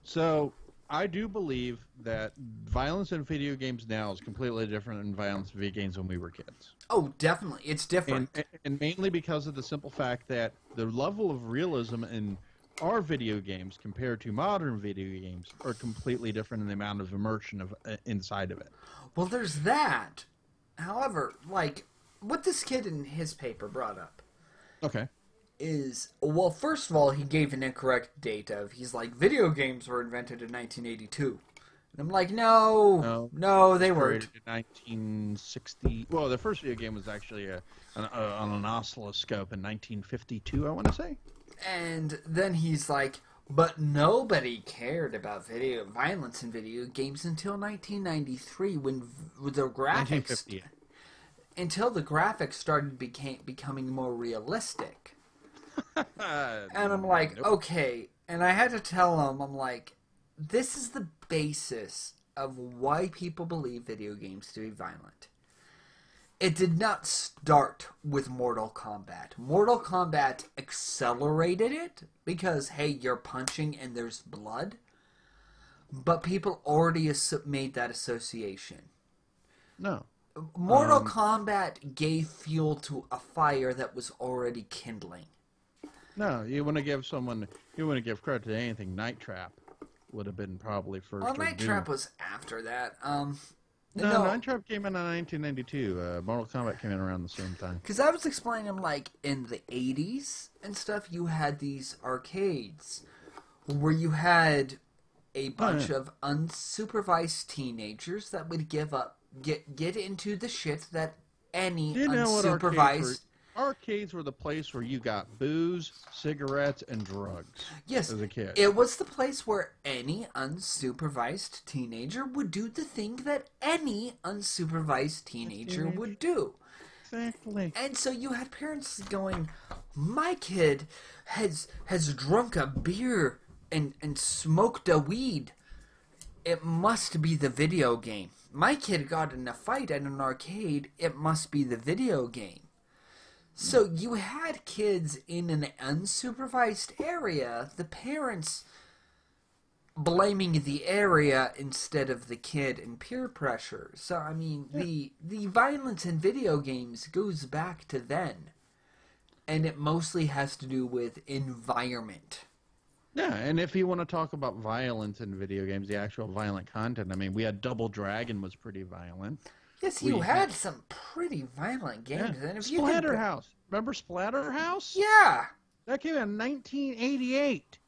So, I do believe that violence in video games now is completely different than violence in video games when we were kids. Oh, definitely. It's different. And mainly because of the simple fact that the level of realism in our video games compared to modern video games are completely different in the amount of immersion inside of it. Well, there's that. However, like, what this kid in his paper brought up. Okay. Is, well, first of all, he gave an incorrect date of, he's like, video games were invented in 1982. And I'm like, no, they weren't. 1960. Well, the first video game was actually on an oscilloscope in 1952, I want to say. And then he's like, but nobody cared about violence in video games until 1993 when the graphics... 1950. until the graphics started becoming more realistic. And I'm like, Nope. okay. And I had to tell him, I'm like, this is the basis of why people believe video games to be violent. It did not start with Mortal Kombat. Mortal Kombat accelerated it because, hey, you're punching and there's blood. But people already made that association. No. Mortal Kombat gave fuel to a fire that was already kindling. No, you want to give credit to anything. Night Trap would have been probably first. Well, or Night Doom. Trap was after that. No, Night Trap came in 1992. Mortal Kombat came in around the same time. Because I was explaining him, like, in the 80s and stuff, you had these arcades where you had a bunch of unsupervised teenagers that would get into the shit that any Do you know what unsupervised... Arcades were the place where you got booze, cigarettes, and drugs. Yes, as a kid. It was the place where any unsupervised teenager would do the thing that any unsupervised teenager would do. Exactly. And so you had parents going, my kid has drunk a beer and smoked a weed. It must be the video game. My kid got in a fight at an arcade. It must be the video game. So you had kids in an unsupervised area, the parents blaming the area instead of the kid and peer pressure. So, I mean, the violence in video games goes back to then. And it mostly has to do with environment. Yeah, and if you want to talk about violence in video games, the actual violent content, I mean, we had Double Dragon was pretty violent. Yes, you had some pretty violent games. Yeah. And if Splatterhouse. Remember Splatterhouse? Yeah. That came out in 1988.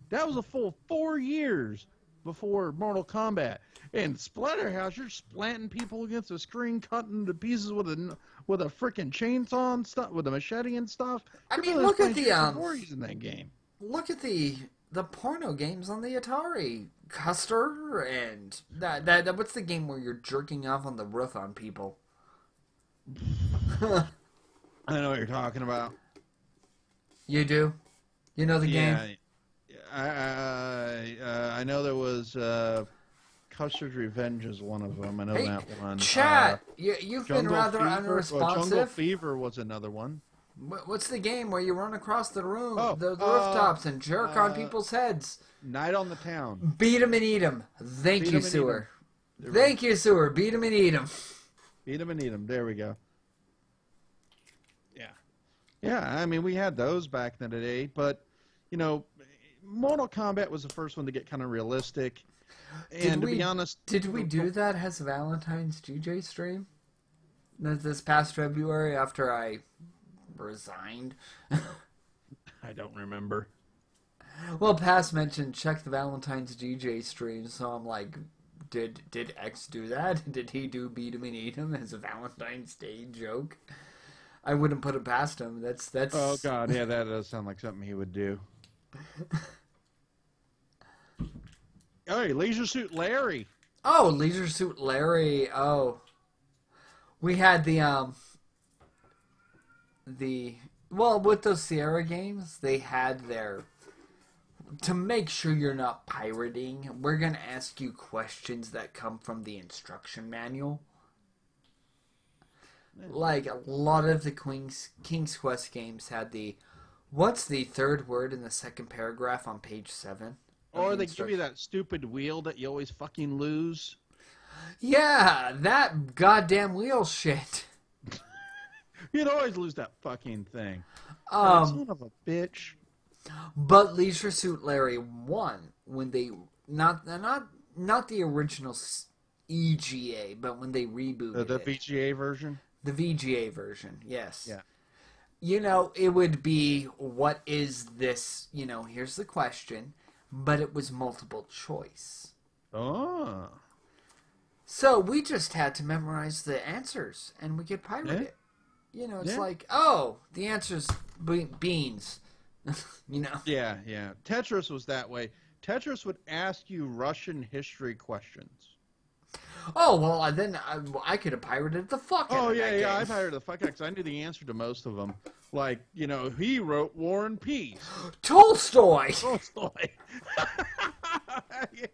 That was a full 4 years before Mortal Kombat. And Splatterhouse, you're splatting people against the screen, cutting to pieces with a freaking chainsaw and stuff, with a machete and stuff. I mean, look at the in that game. Look at the porno games on the Atari. Custer and that what's the game where you're jerking off on the roof on people? I know what you're talking about. You do? You know the game? I know there was Custer's Revenge is one of them. I know that one. Chat, you've been rather unresponsive. Jungle Fever was another one. What's the game where you run across the room, the rooftops, and jerk on people's heads? Night on the Town. Beat 'em and eat 'em. Thank you, Sewer. Thank you, Sewer. Beat 'em and eat 'em. Beat 'em and eat 'em. There we go. Yeah. Yeah, I mean, we had those back in the day, but, you know, Mortal Kombat was the first one to get kind of realistic. And to be honest... Did we do that as a Valentine's GJ stream? This past February after I resigned? I don't remember. Well, Pass mentioned check the Valentine's GJ stream, so I'm like, did X do that? Did he do Beat 'em and Eat 'em as a Valentine's Day joke? I wouldn't put it past him. That's. Oh God, yeah, that does sound like something he would do. Hey, Leisure Suit Larry. Oh, Leisure Suit Larry. Oh, we had well, with those Sierra games, they had their. To make sure you're not pirating, we're going to ask you questions that come from the instruction manual. Like, a lot of the King's Quest games had what's the third word in the second paragraph on page 7? Or they give you that stupid wheel that you always fucking lose. Yeah, that goddamn wheel shit. You'd always lose that fucking thing. Son of a bitch. But Leisure Suit Larry won when they not the original EGA, but when they rebooted the VGA version. The VGA version, yes. Yeah. You know, it would be, what is this? You know, here's the question, but it was multiple choice. Oh. So we just had to memorize the answers, and we could pirate it. You know, it's like, oh, the answer's beans. You know? Yeah, yeah. Tetris was that way. Tetris would ask you Russian history questions. Oh, well, then I could have pirated the fuck out Oh of yeah, that yeah. game. I pirated the fuck out because I knew the answer to most of them. Like, you know, he wrote War and Peace. Tolstoy! Tolstoy. Yeah.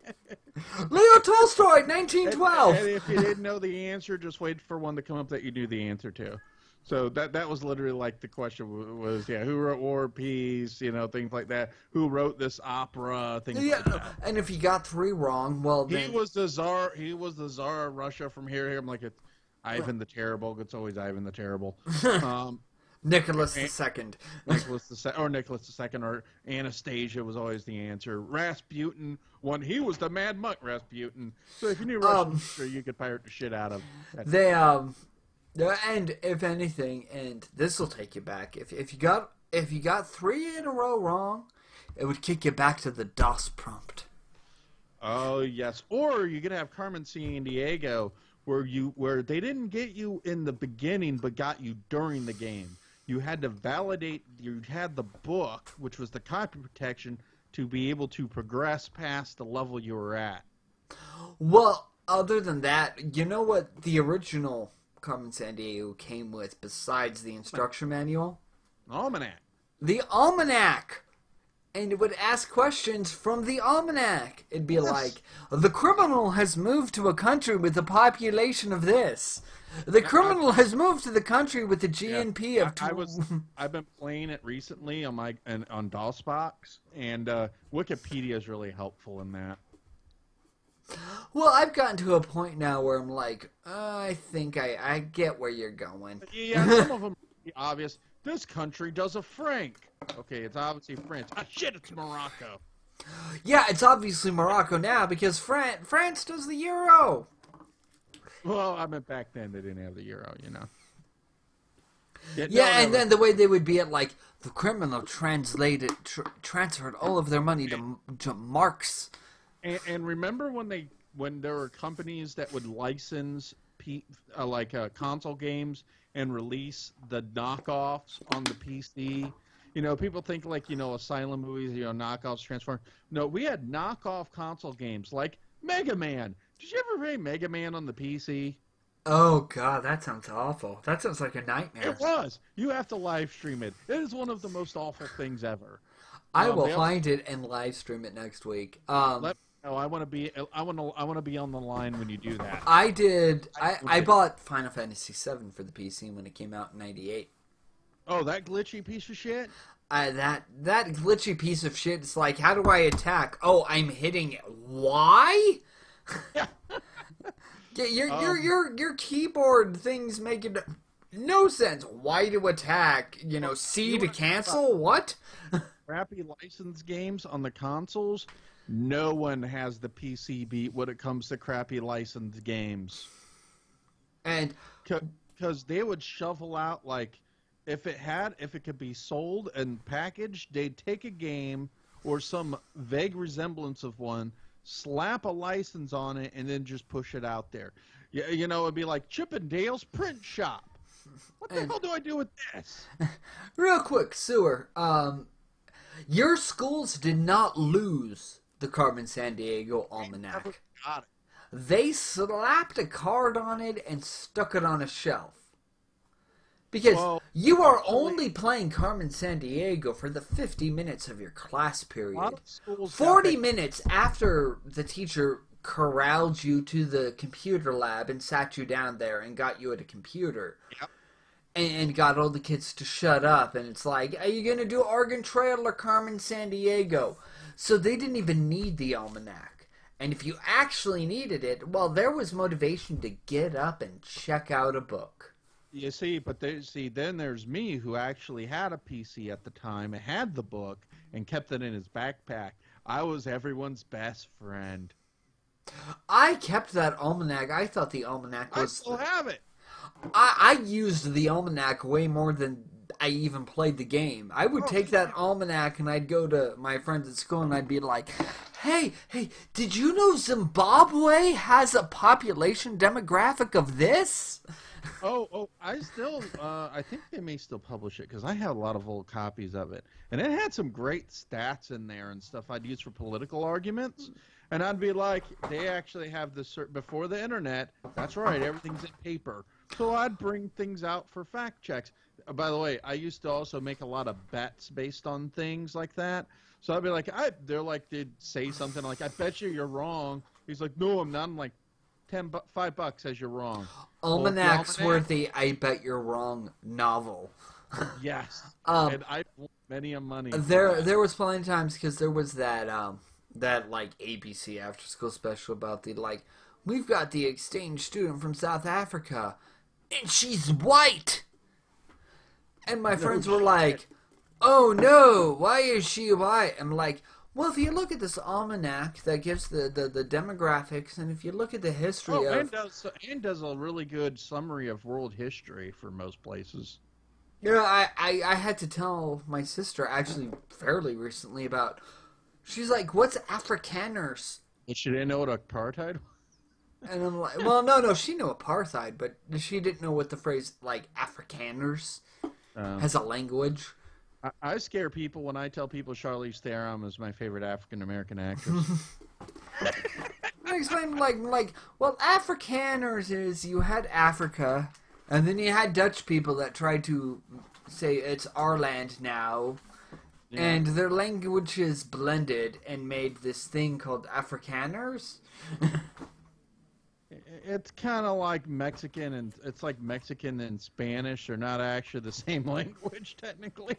Leo Tolstoy, 1912! And if you didn't know the answer, just wait for one to come up that you knew the answer to. So that was literally like the question was, yeah, who wrote War and Peace, you know, things like that. Who wrote this opera, things Yeah, like that. and if you got 3 wrong, well then... He was the czar of Russia from here. I'm like, it's Ivan the Terrible. It's always Ivan the Terrible. Nicholas II. Nicholas II, or Anastasia was always the answer. Rasputin, he was the Mad Monk, Rasputin. So if you knew Russian, sure, you could pirate the shit out of. They and if anything, and this will take you back. If you got 3 in a row wrong, it would kick you back to the DOS prompt. Oh yes, or you could have Carmen Sandiego, where they didn't get you in the beginning, but got you during the game. You had to validate. You had the book, which was the copy protection, to be able to progress past the level you were at. Well, other than that, you know what the original Carmen Sandiego came with besides the instruction manual? Almanac. The almanac! And it would ask questions from the almanac. It'd be like, the criminal has moved to a country with a population of this. The criminal has moved to the country with a GNP of... I've been playing it recently on on DOSBox, and Wikipedia is really helpful in that. Well, I've gotten to a point now where I'm like, I think I get where you're going. Yeah, some of them are obvious. This country does a franc. Okay, it's obviously France. Ah, shit, it's Morocco. Yeah, it's obviously Morocco now because France does the euro. Well, I meant back then they didn't have the euro, you know. Then the way they would be at like the criminal transferred all of their money to marks. And remember when there were companies that would license console games and release the knockoffs on the PC? You know, people think like, you know, Asylum movies, you know, knockoffs, Transformers. No, we had knockoff console games like Mega Man. Did you ever play Mega Man on the PC? Oh, God, that sounds awful. That sounds like a nightmare. It was. You have to live stream it. It is one of the most awful things ever. I will find it and live stream it next week. I want to be on the line when you do that. I did. I bought Final Fantasy VII for the PC when it came out in '98. Oh, that glitchy piece of shit? That glitchy piece of shit. It's like, how do I attack? Oh, I'm hitting it. Why? Your keyboard things make it no sense. Y to attack, you know, C to cancel. What? Crappy license games on the consoles. No one has the PC beat when it comes to crappy licensed games. And because they would shovel out, like, if it could be sold and packaged, they'd take a game or some vague resemblance of one, slap a license on it, and then just push it out there. You know, it'd be like Chip and Dale's Print Shop. What the hell do I do with this? Real quick, Sewer. Your schools did not lose the Carmen Sandiego Almanac. Got it. They slapped a card on it and stuck it on a shelf. Because you are only playing Carmen Sandiego for the 50 minutes of your class period. 40 minutes after the teacher corralled you to the computer lab and sat you down there and got you at a computer. Yep. And got all the kids to shut up. And it's like, are you going to do Oregon Trail or Carmen Sandiego? So they didn't even need the almanac. And if you actually needed it, well, there was motivation to get up and check out a book. You see, but then there's me who actually had a PC at the time, had the book, and kept it in his backpack. I was everyone's best friend. I kept that almanac. I thought the almanac was... I still have it. I used the almanac way more than I even played the game. I would take that almanac and I'd go to my friends at school and I'd be like, hey, did you know Zimbabwe has a population demographic of this? I still, I think they may still publish it because I have a lot of old copies of it. And it had some great stats in there and stuff I'd use for political arguments. And I'd be like, they actually have this, before the internet, that's right, everything's in paper. So I'd bring things out for fact checks. By the way, I used to also make a lot of bets based on things like that. So I'd be like, they'd say something like, I bet you're wrong. He's like, no, I'm not. I'm like, $5 says you're wrong. Almanacs were the I bet you're wrong novel. Yes. And I won many a money. There was plenty of times because there was that like ABC after school special about the like, we've got the exchange student from South Africa and she's white. And my friends were like, oh no, why is she white? I'm like, well, if you look at this almanac that gives the demographics, and if you look at the history of... And does a really good summary of world history for most places. You know, I had to tell my sister, actually, fairly recently about... She's like, what's Afrikaners? And she didn't know what apartheid was? And I'm like, well, no, she knew apartheid, but she didn't know what the phrase, like, Afrikaners as a language. I scare people when I tell people Charlize Theron is my favorite African-American actress. I explain, like, well, Afrikaners is you had Africa, and then you had Dutch people that tried to say it's our land now, and their languages blended and made this thing called Afrikaners. It's kind of like Mexican, and it's like Mexican and Spanish are not actually the same language technically.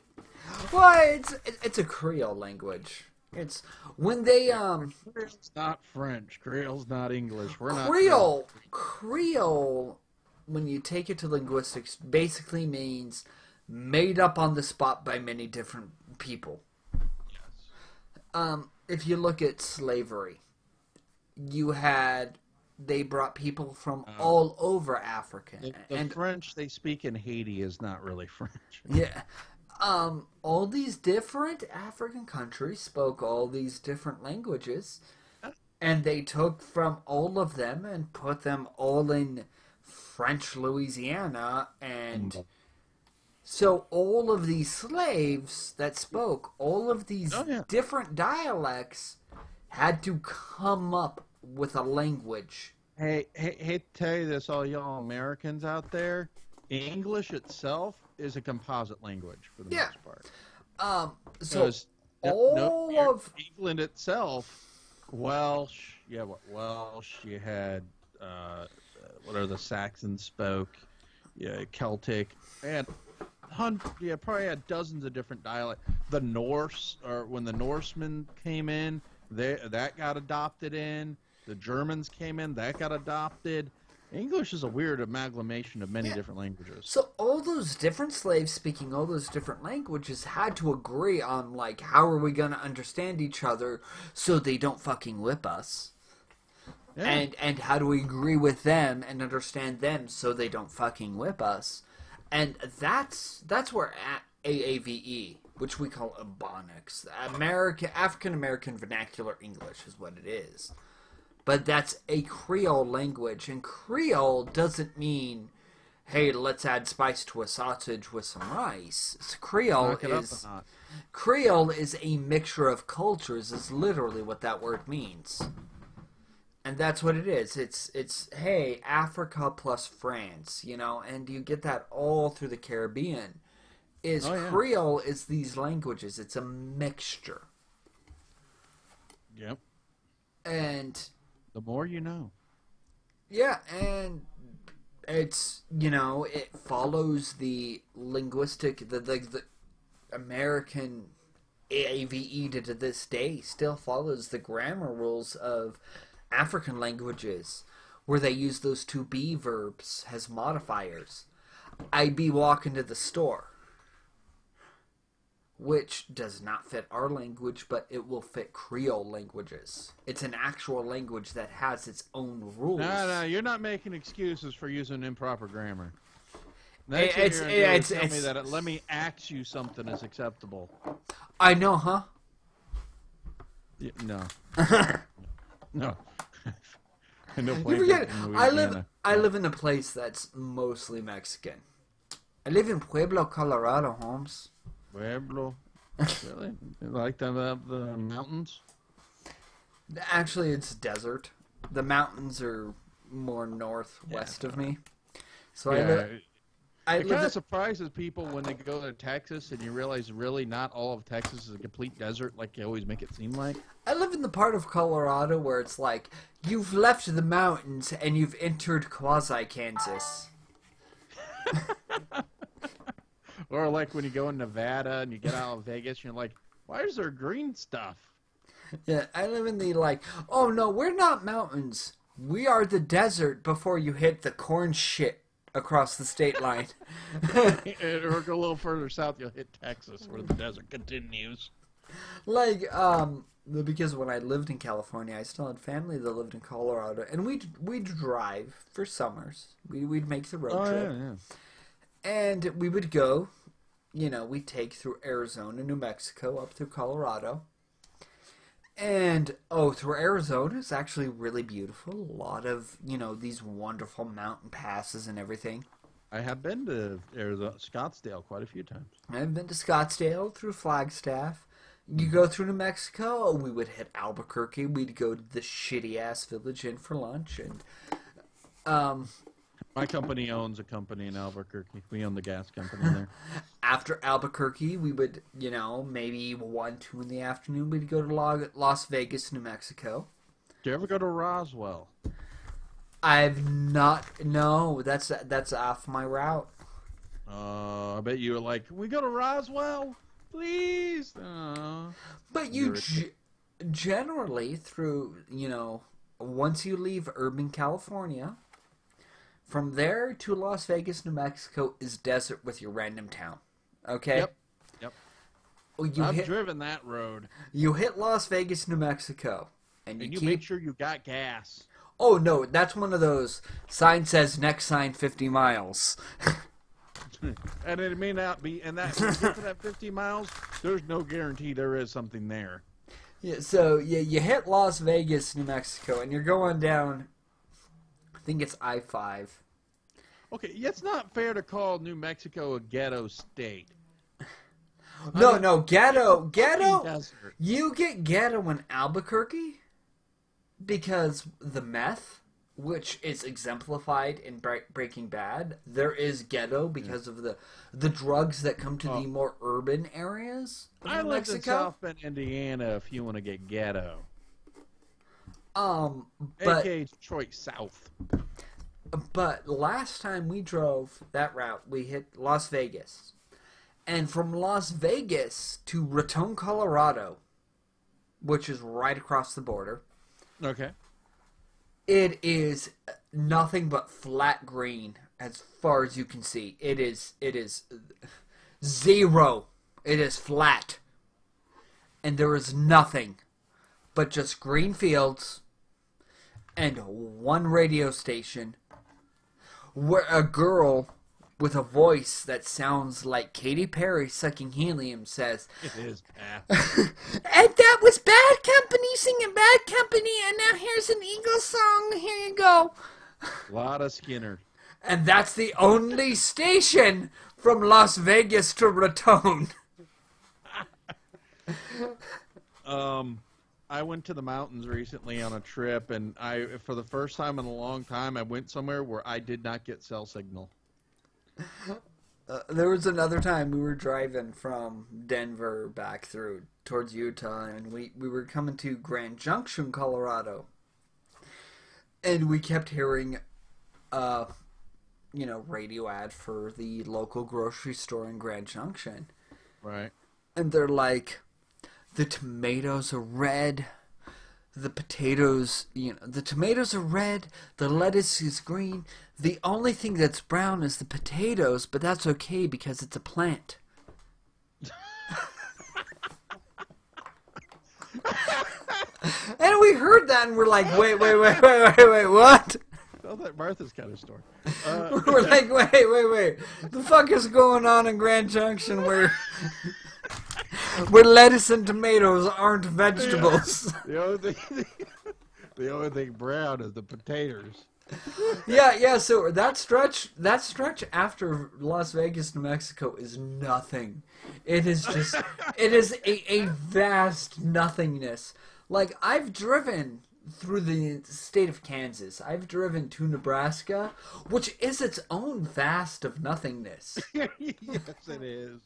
Well, it's a Creole language. It's when they Creole's not French. Creole's not English. We're not Creole. When you take it to linguistics, basically means made up on the spot by many different people. Yes. If you look at slavery, they brought people from all over Africa. The French they speak in Haiti is not really French. Yeah. All these different African countries spoke all these different languages, and they took from all of them and put them all in French Louisiana, and so all of these slaves that spoke all of these different dialects had to come up with a language. Hey, to tell you this, all y'all Americans out there, English itself is a composite language for the most part. So England itself, Welsh, Welsh, you had, what are the Saxons spoke, Celtic, and probably had dozens of different dialects. The Norse, or when the Norsemen came in, that got adopted in. The Germans came in, that got adopted. English is a weird amalgamation of many different languages. So all those different slaves speaking all those different languages had to agree on, like, how are we going to understand each other so they don't fucking whip us? Yeah. And how do we agree with them and understand them so they don't fucking whip us? And that's where AAVE, which we call Ebonics, African American Vernacular English is what it is. But that's a Creole language, and Creole doesn't mean, hey, let's add spice to a sausage with some rice. Creole is a mixture of cultures, is literally what that word means. And that's what it is. It's hey, Africa plus France, and you get that all through the Caribbean. Creole is these languages. It's a mixture. Yep. And the more you know. Yeah, and it's, it follows the linguistic, the American AAVE to this day still follows the grammar rules of African languages, where they use those to be verbs as modifiers. I be walking to the store, which does not fit our language, but it will fit Creole languages. It's an actual language that has its own rules. No, you're not making excuses for using improper grammar. Next thing It's you're gonna do is it's tell me it's. that let me ask you something is acceptable. I know, huh? Yeah, no. No. No You plane forget. in I Louisiana. live in a place that's mostly Mexican. I live in Pueblo, Colorado, Holmes. Pueblo. Really? You like the mountains? Actually, it's desert. The mountains are more northwest of me. So Yeah. I It kind of live. surprises people when they go to Texas and you realize really not all of Texas is a complete desert like you always make it seem like. I live in the part of Colorado where it's like you've left the mountains and you've entered quasi Kansas. Or like when you go in Nevada and you get out of Vegas, you're like, why is there green stuff? Yeah, I live in the like. Oh no, we're not mountains. We are the desert before you hit the corn shit across the state line. Or go a little further south, you'll hit Texas where the desert continues. Like, because when I lived in California, I still had family that lived in Colorado, and we'd drive for summers. We'd make the road trip, yeah. and we would go. We'd take through Arizona, New Mexico, up through Colorado. And, through Arizona, it's actually really beautiful. A lot of, these wonderful mountain passes and everything. I have been to Arizona, Scottsdale quite a few times. I've been to Scottsdale, through Flagstaff. You go through New Mexico, we would hit Albuquerque. We'd go to the shitty-ass Village Inn for lunch. And, My company owns a company in Albuquerque. We own the gas company there. after Albuquerque, we would, maybe 1, 2 in the afternoon, we'd go to Las Vegas, New Mexico. Do you ever go to Roswell? I've not. No, that's off my route. I bet you were like, can we go to Roswell? Please? But you You're generally through, once you leave urban California, from there to Las Vegas, New Mexico is desert with your random town. Okay? Yep. Well, I've driven that road. you hit Las Vegas, New Mexico, and And you you make sure you got gas. Oh no, that's one of those sign says next sign 50 miles. And it may not be, and that when you get to that 50 miles, there's no guarantee there is something there. Yeah, so you hit Las Vegas, New Mexico, and you're going down. I think it's I-5. Okay, it's not fair to call New Mexico a ghetto state. No, ghetto. Desert. You get ghetto in Albuquerque because the meth, which is exemplified in Breaking Bad, there is ghetto because of the drugs that come to the more urban areas of I New lived in Mexico. South Bend, Indiana, if you want to get ghetto. But AKA Detroit South. But last time we drove that route, we hit Las Vegas. And from Las Vegas to Raton, Colorado, which is right across the border, Okay. it is nothing but flat green as far as you can see. It is zero. It is flat. And there is nothing but just green fields and one radio station where a girl with a voice that sounds like Katy Perry sucking helium says, It is bad. and that was Bad Company singing Bad Company, and now here's an Eagles song. Here you go. A lot of Skinner. And that's the only station from Las Vegas to Raton. I went to the mountains recently on a trip, and for the first time in a long time, I went somewhere where I did not get cell signal. There was another time we were driving from Denver back through towards Utah, and we were coming to Grand Junction, Colorado. And we kept hearing, radio ad for the local grocery store in Grand Junction. Right. And they're like, the tomatoes are red, the potatoes, the tomatoes are red, the lettuce is green. The only thing that's brown is the potatoes, but that's okay because it's a plant. And we heard that and we're like, wait, what? Tell that Martha's kind of story. We're like, wait. The fuck is going on in Grand Junction where lettuce and tomatoes aren't vegetables? The only thing brown is the potatoes. Yeah. So that stretch after Las Vegas, New Mexico is nothing. It is a vast nothingness. Like, I've driven through the state of Kansas. I've driven to Nebraska, which is its own vast of nothingness. Yes, it is.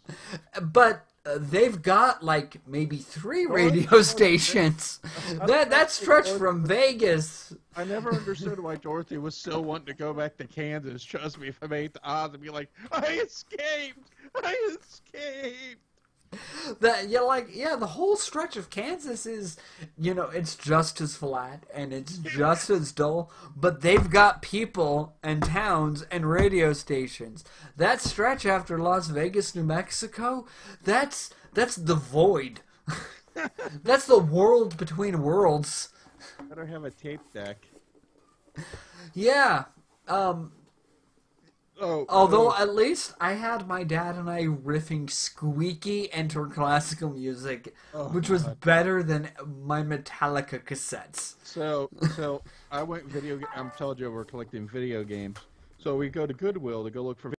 But they've got like maybe 3 radio stations. That stretch from Vegas. I never understood why Dorothy was still wanting to go back to Kansas. Trust me, if I made the odds, I'd be like, I escaped. The whole stretch of Kansas is, it's just as flat and it's just as dull, but they've got people and towns and radio stations. That stretch after Las Vegas, New Mexico, that's the void. That's the world between worlds. Better have a tape deck. Yeah. Although at least I had my dad and I riffing squeaky Enter Classical Music, which was better than my Metallica cassettes. So I went I'm telling you, we're collecting video games. So we go to Goodwill to go look for